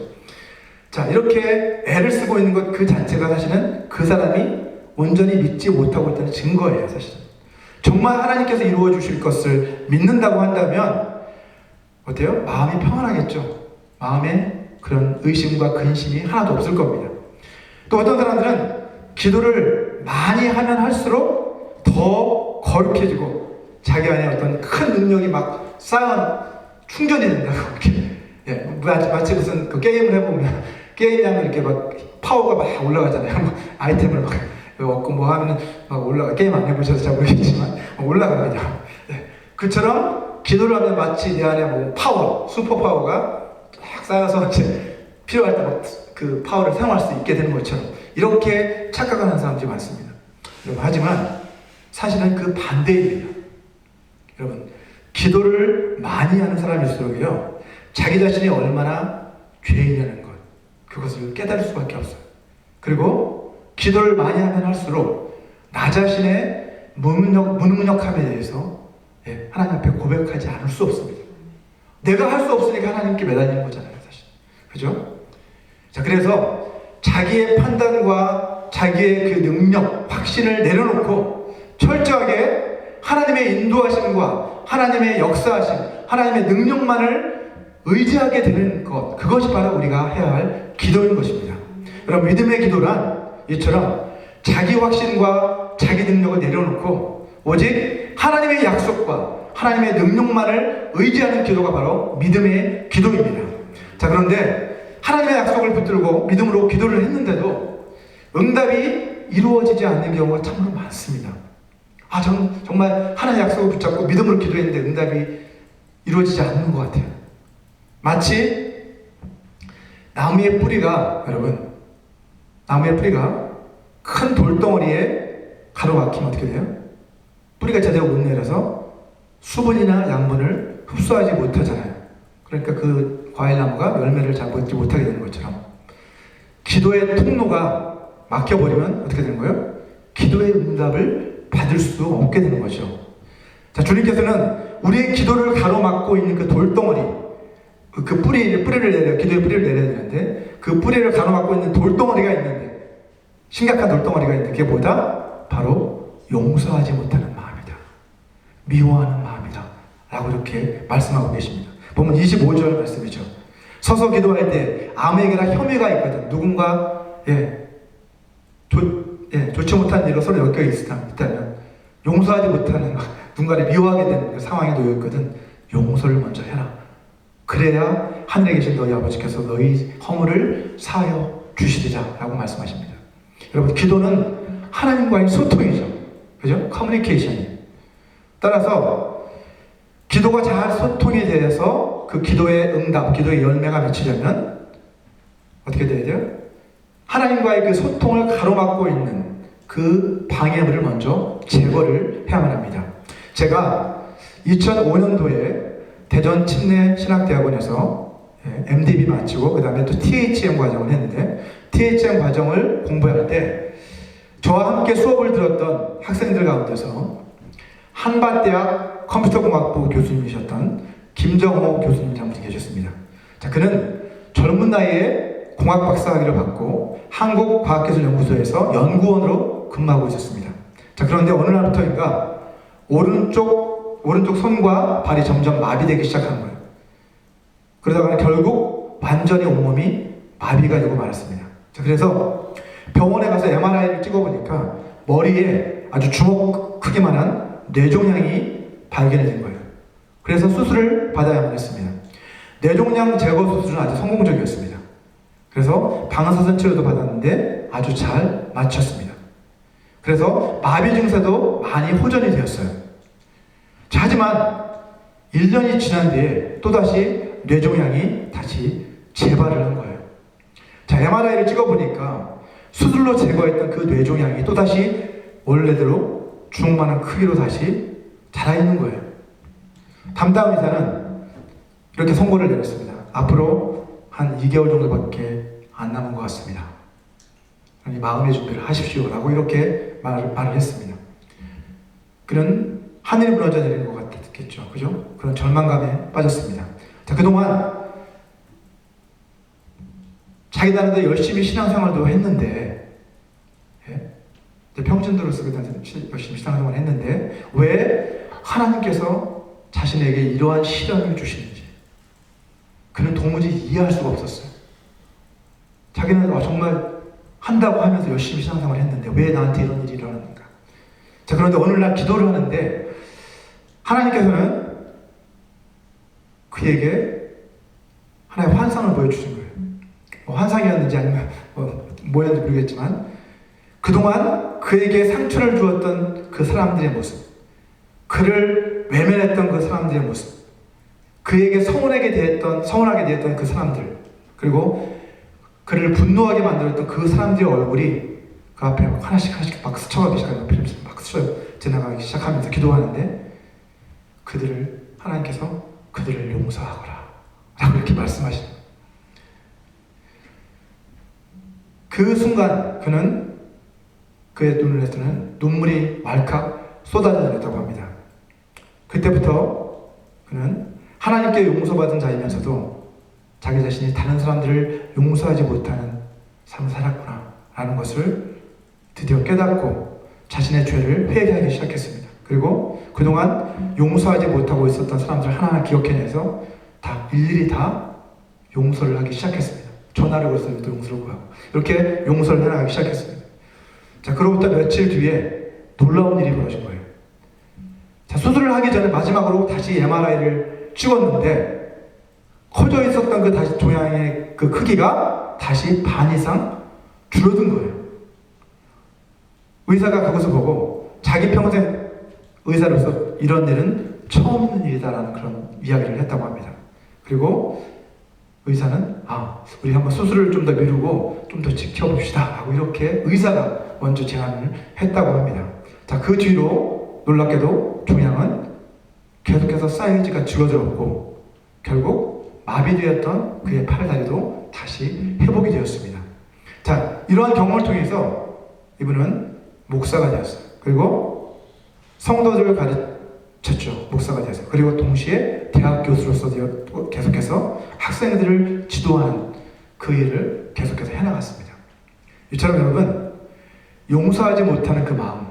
자, 이렇게 애를 쓰고 있는 것 그 자체가 사실은 그 사람이 온전히 믿지 못하고 있다는 증거예요. 사실은 정말 하나님께서 이루어 주실 것을 믿는다고 한다면 어때요? 마음이 평안하겠죠. 마음에 그런 의심과 근심이 하나도 없을 겁니다. 또 어떤 사람들은 기도를 많이 하면 할수록 더 거룩해지고 자기 안에 어떤 큰 능력이 막 충전이 된다고 이렇게, 예, 마치 무슨 그 게임을 해보면 게임하면 이렇게 막 파워가 막 올라가잖아요. 아이템을 막 얻고 뭐 하면 막 올라가. 게임 안 해보셔서 잘 모르겠지만 올라갑니다. 예, 그처럼 기도를 하면 마치 내 안에 뭐 파워, 슈퍼 파워가 딱 쌓여서 이제 필요할 때 막 그 파워를 사용할 수 있게 되는 것처럼 이렇게 착각하는 사람들이 많습니다. 여러분, 하지만 사실은 그 반대입니다. 여러분, 기도를 많이 하는 사람일수록요, 자기 자신이 얼마나 죄인이라는 것, 그것을 깨달을 수밖에 없어요. 그리고 기도를 많이 하면 할수록 나 자신의 무능력함에 대해서 하나님 앞에 고백하지 않을 수 없습니다. 내가 할 수 없으니까 하나님께 매달리는 거잖아요, 사실. 그죠? 자, 그래서 자기의 판단과 자기의 그 능력, 확신을 내려놓고 철저하게 하나님의 인도하심과 하나님의 역사하심, 하나님의 능력만을 의지하게 되는 것, 그것이 바로 우리가 해야 할 기도인 것입니다. 여러분, 믿음의 기도란 이처럼 자기 확신과 자기 능력을 내려놓고 오직 하나님의 약속과 하나님의 능력만을 의지하는 기도가 바로 믿음의 기도입니다. 자, 그런데 하나님의 약속을 붙들고 믿음으로 기도를 했는데도 응답이 이루어지지 않는 경우가 참으로 많습니다. 저는 정말 하나의 약속을 붙잡고 믿음으로 기도했는데 응답이 이루어지지 않는 것 같아요. 마치 나무의 뿌리가, 여러분, 나무의 뿌리가 큰 돌덩어리에 가로막히면 어떻게 돼요? 뿌리가 제대로 못 내려서 수분이나 양분을 흡수하지 못하잖아요. 그러니까 그 과일나무가 열매를 잘 먹지 못하게 되는 것처럼 기도의 통로가 막혀버리면 어떻게 되는 거예요? 기도의 응답을 받을 수 없게 되는 거죠. 자, 주님께서는 우리의 기도를 가로막고 있는 그 돌덩어리, 그 뿌리를 내려, 기도의 뿌리를 내려야 되는데 그 뿌리를 가로막고 있는 돌덩어리가 있는데, 심각한 돌덩어리가 있는데 그게 뭐다? 바로 용서하지 못하는 마음이다. 미워하는 마음이다. 라고 이렇게 말씀하고 계십니다. 보면 25절 말씀이죠. 서서 기도할 때 아무에게나 혐의가 있거든. 누군가 좋지 못한 일로 서로 엮여 있다면 용서하지 못하는, 누군가를 미워하게 되는 상황에 놓여 있거든. 용서를 먼저 해라. 그래야 하늘에 계신 너희 아버지께서 너희 허물을 사하여 주시리라 라고 말씀하십니다. 여러분, 기도는 하나님과의 소통이죠. 그죠? 커뮤니케이션이. 따라서 기도가 잘 소통이 돼서 그 기도의 응답, 기도의 열매가 맺히려면 어떻게 돼야 돼요? 하나님과의 그 소통을 가로막고 있는 그 방해물을 먼저 제거를 해야만 합니다. 제가 2005년도에 대전 침례 신학대학원에서 MDB 마치고 그 다음에 또 THM 과정을 했는데, THM 과정을 공부할 때 저와 함께 수업을 들었던 학생들 가운데서 한밭대학 컴퓨터공학부 교수님이셨던 김정호 교수님이 한 분이 계셨습니다. 자, 그는 젊은 나이에 공학 박사학위를 받고 한국과학기술연구소에서 연구원으로 근무하고 있었습니다. 자, 그런데 어느 날부터인가 오른쪽 손과 발이 점점 마비되기 시작한 거예요. 그러다가 결국 완전히 온몸이 마비가 되고 말았습니다. 자, 그래서 병원에 가서 MRI를 찍어보니까 머리에 아주 주먹 크기만한 뇌종양이 발견이 된 거예요. 그래서 수술을 받아야만 했습니다. 뇌종양 제거 수술은 아주 성공적이었습니다. 그래서 방사선 치료도 받았는데 아주 잘 마쳤습니다. 그래서 마비 증세도 많이 호전이 되었어요. 자, 하지만 1년이 지난 뒤에 또다시 뇌종양이 다시 재발을 한 거예요. 자, MRI를 찍어보니까 수술로 제거했던 그 뇌종양이 또다시 원래대로 주먹만한 크기로 다시 자라있는 거예요. 담당 의사는 이렇게 선고를 내렸습니다. 앞으로 한 2개월 정도밖에 안 남은 것 같습니다. 그러니 마음의 준비를 하십시오 라고 이렇게 말을 했습니다. 그는 하늘이 무너져 내리는 것 같았겠죠. 그죠? 그런 절망감에 빠졌습니다. 자, 그동안 자기 나름대로 열심히 신앙생활도 했는데, 평진도로서 열심히 신앙생활을 했는데 왜 하나님께서 자신에게 이러한 시련을 주시는지 그는 도무지 이해할 수가 없었어요. 자기는 정말 한다고 하면서 열심히 신앙생활을 했는데 왜 나한테 이런 일이 일어납니까? 자, 그런데 어느 날 기도를 하는데 하나님께서는 그에게 하나의 환상을 보여주신 거예요. 환상이었는지 아니면 뭐였는지 모르겠지만 그동안 그에게 상처를 주었던 그 사람들의 모습, 그를 외면했던 그 사람들의 모습, 그에게 서운하게 대했던 그 사람들, 그리고 그를 분노하게 만들었던 그 사람들의 얼굴이 그 앞에 막 하나씩 막 스쳐가기 시작하면서 막 지나가기 시작하면서 기도하는데 하나님께서 그들을 용서하거라 라고 이렇게 말씀하시는 거예요. 그 순간 그의 눈에서는 눈물이 왈칵 쏟아져 내렸다고 합니다. 그때부터 그는 하나님께 용서받은 자이면서도 자기 자신이 다른 사람들을 용서하지 못하는 삶을 살았구나 라는 것을 드디어 깨닫고 자신의 죄를 회개하기 시작했습니다. 그리고 그동안 용서하지 못하고 있었던 사람들 하나하나 기억해내서 일일이 다 용서를 하기 시작했습니다. 전화를 걸어서 또 용서를 구하고 이렇게 용서를 해나가기 시작했습니다. 자, 그로부터 며칠 뒤에 놀라운 일이 벌어진 거예요. 자, 수술을 하기 전에 마지막으로 다시 MRI를 찍었는데 커져 있었던 그 다시 종양의 그 크기가 다시 반 이상 줄어든 거예요. 의사가 그것을 보고 자기 평생 의사로서 이런 일은 처음 있는 일이다라는 그런 이야기를 했다고 합니다. 그리고 의사는 우리 한번 수술을 좀 더 미루고 좀 더 지켜봅시다 하고 이렇게 의사가 먼저 제안을 했다고 합니다. 자, 그 뒤로 놀랍게도 종양은 계속해서 사이즈가 줄어들었고 결국 마비되었던 그의 팔다리도 다시 회복이 되었습니다. 자, 이러한 경험을 통해서 이분은 목사가 되었어요. 그리고 성도들을 가르쳤죠. 목사가 되었어요. 그리고 동시에 대학 교수로서 계속해서 학생들을 지도하는 그 일을 계속해서 해나갔습니다. 이처럼 여러분, 용서하지 못하는 그 마음,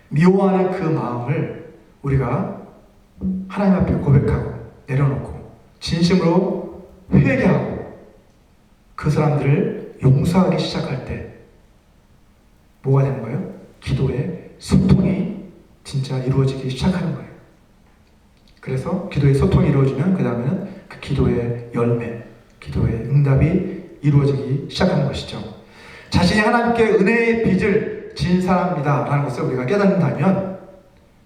미워하는 그 마음을 우리가 하나님 앞에 고백하고 내려놓고 진심으로 회개하고 그 사람들을 용서하기 시작할 때 뭐가 되는 거예요? 기도의 소통이 진짜 이루어지기 시작하는 거예요. 그래서 기도의 소통이 이루어지면 그 다음에는 그 기도의 열매, 기도의 응답이 이루어지기 시작하는 것이죠. 자신이 하나님께 은혜의 빚을 진 사람이다 라는 것을 우리가 깨닫는다면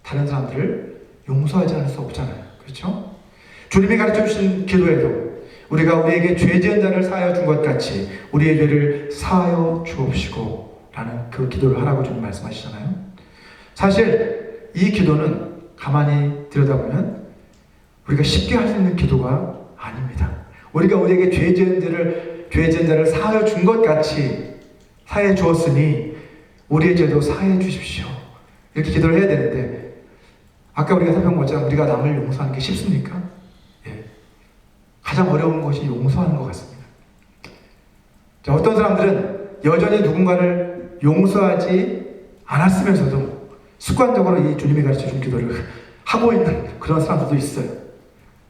다른 사람들을 용서하지 않을 수 없잖아요. 그렇죠? 주님이 가르쳐 주신 기도에도 우리가 우리에게 죄 지은 자를 사하여 준 것 같이 우리의 죄를 사하여 주옵시고 라는 그 기도를 하라고 주님 말씀하시잖아요. 사실 이 기도는 가만히 들여다보면 우리가 쉽게 할 수 있는 기도가 아닙니다. 우리가 우리에게 죄 지은 자를 사하여 준 것 같이 사해 주었으니 우리의 죄도 사해 주십시오. 이렇게 기도를 해야 되는데 아까 우리가 살펴본 것처럼 우리가 남을 용서하는 게 쉽습니까? 예. 가장 어려운 것이 용서하는 것 같습니다. 자, 어떤 사람들은 여전히 누군가를 용서하지 않았으면서도 습관적으로 이 주님이 가르쳐준 기도를 하고 있는 그런 사람들도 있어요.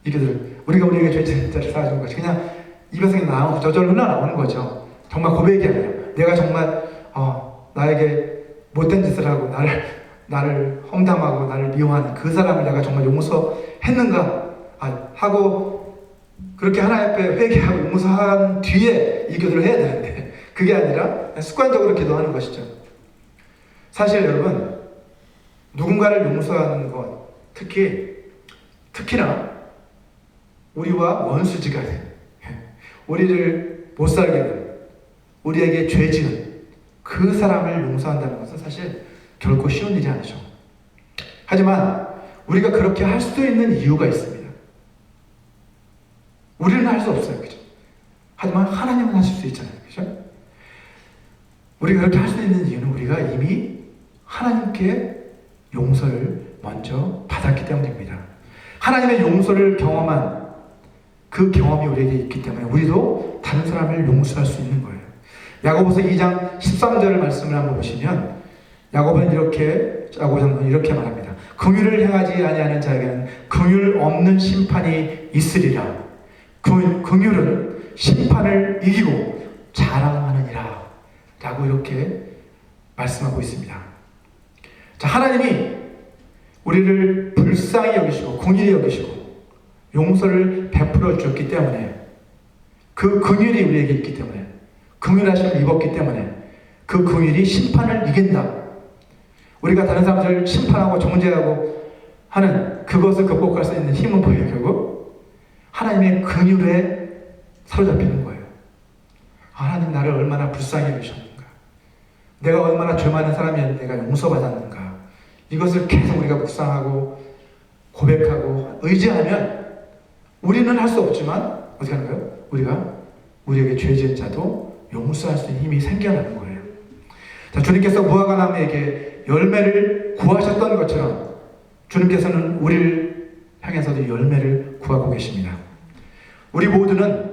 이 기도를 우리가 우리에게 죄 지은 자를 사해 준 것이 그냥 입에서 저절로 흘러나오는 거죠. 정말 고백이 아니라 내가 정말 나에게 못된 짓을 하고 나를 험담하고 나를 미워하는 그 사람을 내가 정말 용서했는가 하고 그렇게 하나님 앞에 회개하고 용서한 뒤에 이 기도를 해야 되는데 그게 아니라 습관적으로 기도하는 것이죠. 사실 여러분 누군가를 용서하는 것 특히나 우리와 원수지간에 우리를 못살게 하는 우리에게 죄 지은 그 사람을 용서한다는 것은 사실 결코 쉬운 일이 아니죠. 하지만 우리가 그렇게 할 수도 있는 이유가 있습니다. 우리는 할 수 없어요. 그죠? 하지만 하나님은 하실 수 있잖아요. 그죠? 우리가 그렇게 할 수 있는 이유는 우리가 이미 하나님께 용서를 먼저 받았기 때문입니다. 하나님의 용서를 경험한 그 경험이 우리에게 있기 때문에 우리도 다른 사람을 용서할 수 있는 거예요. 야고보서 2장 13절 말씀을 한번 보시면 야고보는 이렇게 말합니다. 긍휼을 행하지 아니하는 자에게는 긍휼 없는 심판이 있으리라. 긍휼은 심판을 이기고 자랑하느니라 라고 이렇게 말씀하고 있습니다. 자, 하나님이 우리를 불쌍히 여기시고 긍휼히 여기시고 용서를 베풀어 주었기 때문에 그 긍휼이 우리에게 있기 때문에 긍휼하심을 입었기 때문에 그 긍휼이 심판을 이긴다. 우리가 다른 사람들을 심판하고 정죄하고 하는 그것을 극복할 수 있는 힘은 뭐예요? 결국 하나님의 긍휼에 사로잡히는 거예요. 하나님 나를 얼마나 불쌍히 여기셨는가, 내가 얼마나 죄 많은 사람이었는데 내가 용서받았는가, 이것을 계속 우리가 묵상하고 고백하고 의지하면 우리는 할 수 없지만 어떻게 하는 거예요? 우리가 우리에게 죄 지은 자도 용서할 수 있는 힘이 생겨나는 거예요. 자, 주님께서 무화과 나무에게 열매를 구하셨던 것처럼 주님께서는 우리를 향해서도 열매를 구하고 계십니다. 우리 모두는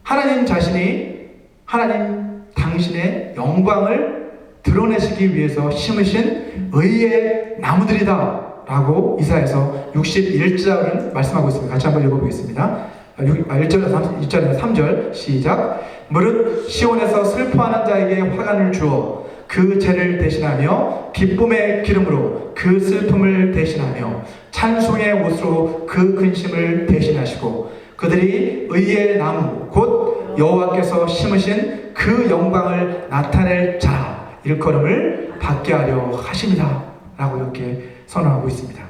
하나님 자신이 하나님 당신의 영광을 드러내시기 위해서 심으신 의의 나무들이다 라고 이사야서 61절은 말씀하고 있습니다. 같이 한번 읽어보겠습니다. 1절에서 3절 시작. 무릇 시온에서 슬퍼하는 자에게 화관을 주어 그 죄를 대신하며 기쁨의 기름으로 그 슬픔을 대신하며 찬송의 옷으로 그 근심을 대신하시고 그들이 의의 나무 곧 여호와께서 심으신 그 영광을 나타낼 자 일컬음을 받게 하려 하십니다 라고 이렇게 선언하고 있습니다.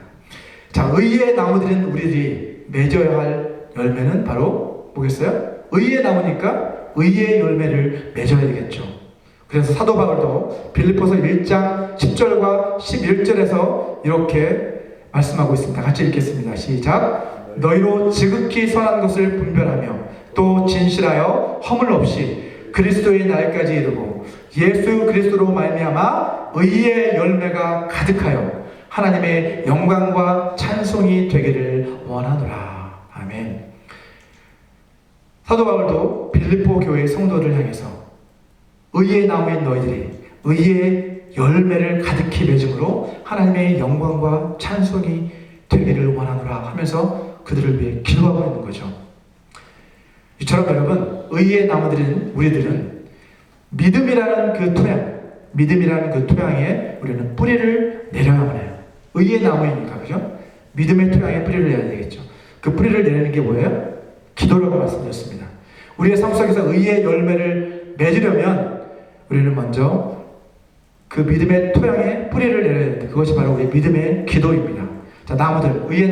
자, 의의 나무들인 우리들이 맺어야 할 열매는 바로 뭐겠어요? 의의 나무니까 의의 열매를 맺어야 되겠죠. 그래서 사도 바울도 빌립보서 1장 10절과 11절에서 이렇게 말씀하고 있습니다. 같이 읽겠습니다. 시작. 너희로 지극히 선한 것을 분별하며 또 진실하여 허물 없이 그리스도의 날까지 이르고 예수 그리스도로 말미암아 의의 열매가 가득하여 하나님의 영광과 찬송이 되기를 원하노라. 아멘. 사도 바울도 빌립보 교회 성도를 향해서 의의 나무인 너희들이 의의 열매를 가득히 맺음으로 하나님의 영광과 찬송이 되기를 원하노라 하면서 그들을 위해 기도하고 있는 거죠. 이처럼 여러분, 의의 나무들인 우리들은 믿음이라는 그 토양에 우리는 뿌리를 내려야만 해요. 의의 나무이니까, 그죠? 믿음의 토양에 뿌리를 내야 되겠죠. 그 뿌리를 내리는 게 뭐예요? 기도라고 말씀드렸습니다. 우리의 삶 속에서 의의 열매를 맺으려면 우리는 먼저 그 믿음의 토양에 뿌리를 내려야 됩니다. 그것이 바로 우리의 믿음의 기도입니다. 자, 의의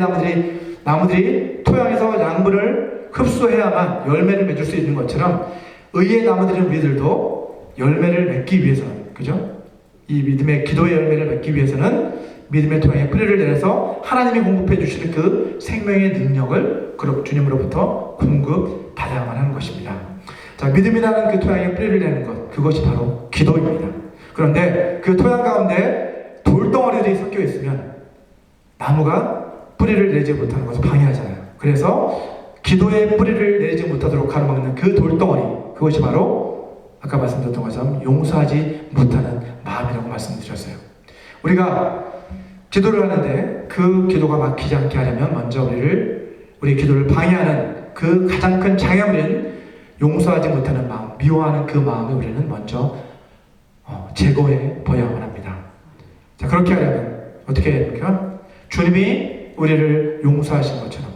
나무들이 토양에서 양분을 흡수해야만 열매를 맺을 수 있는 것처럼 의의 나무들인 우리들도 열매를 맺기 위해서는, 그죠? 이 믿음의 기도의 열매를 맺기 위해서는 믿음의 토양에 뿌리를 내려서 하나님이 공급해 주시는 그 생명의 능력을 주님으로부터 공급받아야만 하는 것입니다. 자, 믿음이라는 그 토양에 뿌리를 내는 것, 그것이 바로 기도입니다. 그런데 그 토양 가운데 돌덩어리들이 섞여 있으면 나무가 뿌리를 내지 못하는 것을 방해하잖아요. 그래서 기도의 뿌리를 내리지 못하도록 가로막는 그 돌덩어리, 그것이 바로 아까 말씀드렸던 것처럼 용서하지 못하는 마음이라고 말씀드렸어요. 우리가 기도를 하는데 그 기도가 막히지 않게 하려면 먼저 우리 기도를 방해하는 그 가장 큰 장애물인 용서하지 못하는 마음, 미워하는 그 마음을 우리는 먼저 제거해 버려야만 합니다. 자, 그렇게 하려면 어떻게 해야 됩니까? 주님이 우리를 용서하신 것처럼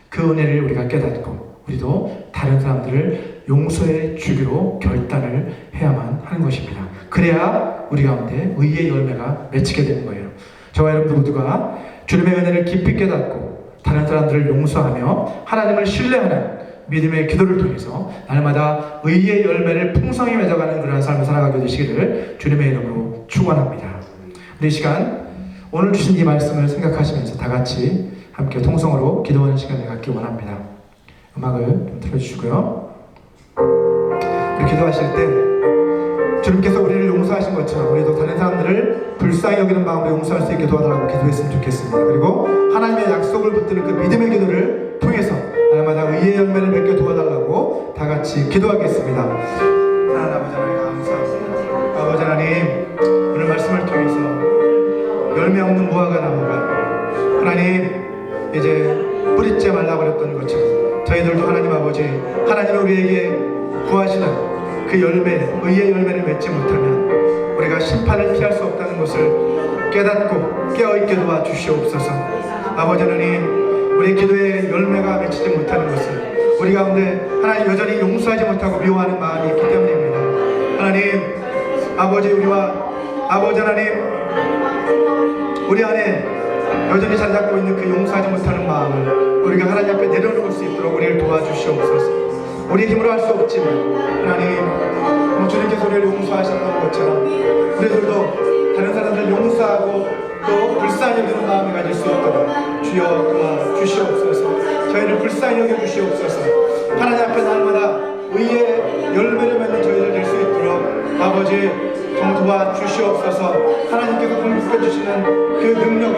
그 은혜를 우리가 깨닫고 우리도 다른 사람들을 용서해 주기로 결단을 해야만 하는 것입니다. 그래야 우리 가운데 의의 열매가 맺히게 되는 거예요. 저와 여러분들 모두가 주님의 은혜를 깊이 깨닫고 다른 사람들을 용서하며 하나님을 신뢰하는 믿음의 기도를 통해서 날마다 의의 열매를 풍성히 맺어가는 그런 삶을 살아가게 되시기를 주님의 이름으로 축원합니다. 우리 시간 오늘 주신 이 말씀을 생각하시면서 다 같이 함께 통성으로 기도하는 시간을 갖기 원합니다. 음악을 좀 틀어주시고요. 우리 기도하실 때 주님께서 우리를 용서하신 것처럼 우리도 다른 사람들을 불쌍히 여기는 마음으로 용서할 수 있게 도와달라고 기도했으면 좋겠습니다. 그리고 하나님의 약속을 붙드는 그 믿음의 기도를 통해서 날마다 의의 열매를 맺게 도와달라고 다 같이 기도하겠습니다. 하나님 아버지 하나님 감사합니다. 아버지 하나님, 오늘 말씀을 통해서 열매 없는 무화과 나무가 하나님 이제 뿌리째 말라버렸던 것처럼 저희들도 하나님 아버지, 하나님이 우리에게 구하시는 그 열매, 의의 열매를 맺지 못하면 우리가 심판을 피할 수 없다는 것을 깨닫고 깨어있게 도와주시옵소서. 아버지 하나님, 우리 기도의 열매가 맺히지 못하는 것을 우리 가운데 하나님 여전히 용서하지 못하고 미워하는 마음이 있기 때문입니다. 하나님 아버지, 아버지 하나님, 우리 안에 여전히 자리 잡고 있는 그 용서하지 못하는 마음을 우리가 하나님 앞에 내려놓을 수 있도록 우리를 도와주시옵소서. 우리의 힘으로 할 수 없지만 하나님, 주님께서 우리를 용서하셨던 것처럼 우리들도 다른 사람들 용서하고 또 불쌍히 여기는 마음이 가질 수 있도록 주여 도와주시옵소서. 저희를 불쌍히 여겨주시옵소서. 하나님 앞에 날마다 의의 열매를 맺는 저희들 될 수 있도록 아버지 좀 도와주시옵소서. 하나님께서 공급해 주시는 그 능력을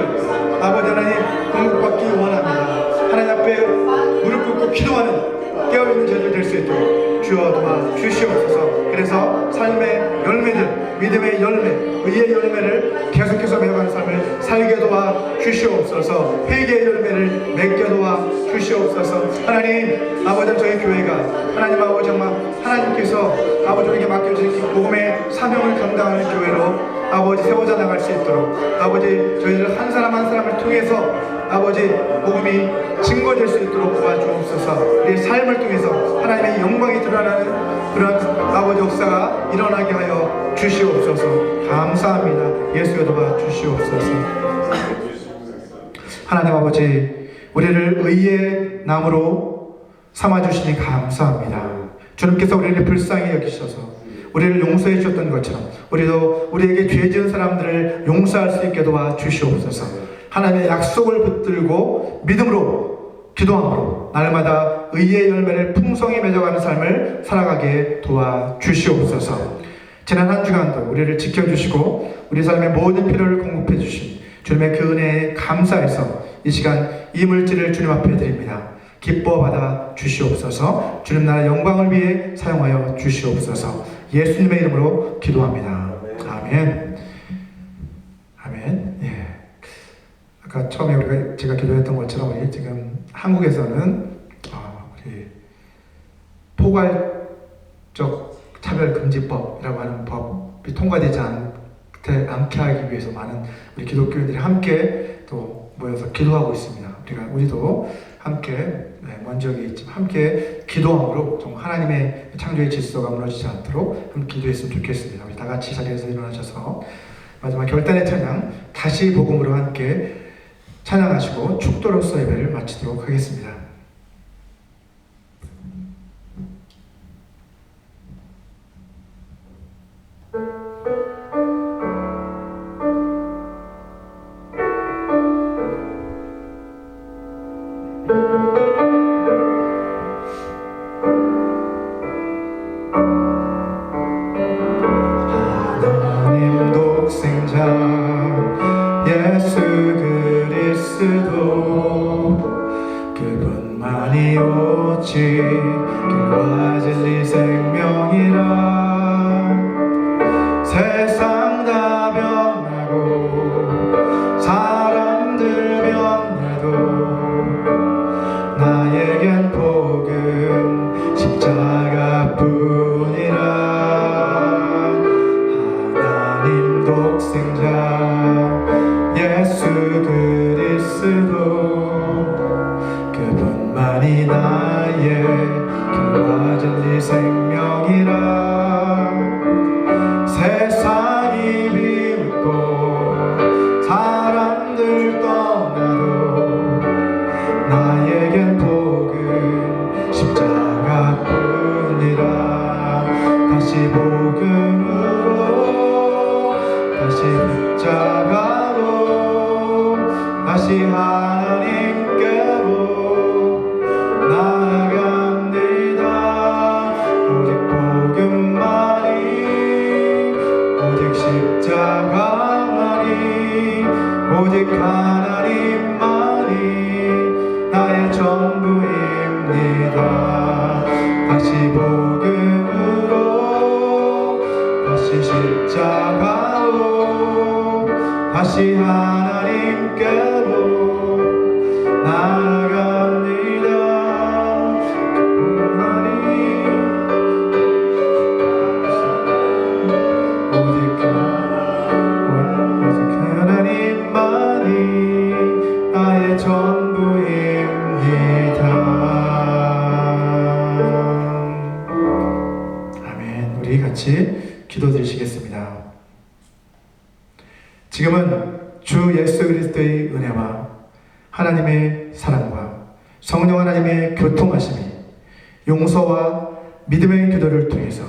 아버지 하나님 공급받기 원합니다. 하나님 앞에 무릎 꿇고 기도하는 깨어있는 저희들 될 수 있도록 주여 도와주시옵소서. 그래서 삶의 열매들, 믿음의 열매, 의의 열매를 계속해서 맺어가는 삶을 살게 도와주시옵소서. 회개의 열매를 맺게 도와주시옵소서. 하나님 아버지, 저희 교회가 하나님 아버지 정말 하나님께서 아버지 우리에게 맡겨주신 복음의 사명을 감당하는 교회로 아버지 세워져 나갈 수 있도록 아버지 저희들 한 사람 한 사람을 통해서 아버지 복음이 증거될 수 있도록 도와주옵소서. 우리의 삶을 통해서 하나님의 영광이 드러나는 그런 아버지 역사가 일어나게 하여 주시옵소서. 감사합니다. 예수여 도와주시옵소서. 하나님 아버지, 우리를 의의 나무로 삼아주시니 감사합니다. 주님께서 우리를 불쌍히 여기셔서 우리를 용서해 주셨던 것처럼 우리도 우리에게 죄 지은 사람들을 용서할 수 있게 도와주시옵소서. 하나님의 약속을 붙들고 믿음으로 기도함으로 날마다 의의 열매를 풍성히 맺어가는 삶을 살아가게 도와주시옵소서. 지난 한 주간도 우리를 지켜주시고 우리 삶의 모든 필요를 공급해 주신 주님의 그 은혜에 감사해서 이 시간 이 물질을 주님 앞에 드립니다. 기뻐 받아 주시옵소서. 주님 나라 영광을 위해 사용하여 주시옵소서. 예수님의 이름으로 기도합니다. 아멘. 아멘. 예. 아까 처음에 제가 기도했던 것처럼 우리 지금 한국에서는 우리 포괄적 차별금지법이라고 하는 법이 통과되지 않게 하기 위해서 많은 우리 기독교인들이 함께 또 모여서 기도하고 있습니다. 우리도 함께 먼저 여기 있지만 함께 기도함으로 좀 하나님의 창조의 질서가 무너지지 않도록 함께 기도했으면 좋겠습니다. 우리 다 같이 자리에서 일어나셔서 마지막 결단의 찬양 다시 복음으로 함께 찬양하시고 축도로서 예배를 마치도록 하겠습니다. 하나님 독생자 예수 그리스도 그분만이 오직 길과 진리 생명이라 세상 다 변하고 사람들 변해도 나에겐 복음 십자가뿐이라 하나님 독생자 예수 그리스도 그분만이 나의 길과 진리 생명이라 세상이 비웃고 사람들 떠나도 나에겐 복음 십자가뿐이라 다시 복음으로 다시 십자가로 다시 하나님께로 나아갑니다. 오직 복음만이 오직 십자가만이 오직 하나님만이 나의 전부입니다. 다시 복음으로 다시 십자가로 다시 하나님께로 나아갑니다. 오직 하나님만이 나의 전부입니다. 아멘. 우리 같이 기도드리시겠습니다. 지금은 주 예수 그리스도의 은혜와 하나님의 사랑과 성령 하나님의 교통하심이 용서와 믿음의 기도를 통해서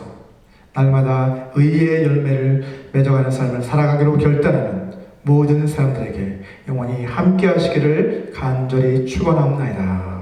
날마다 의의 열매를 맺어가는 삶을 살아가기로 결단하는 모든 사람들에게 영원히 함께 하시기를 간절히 축원하옵나이다.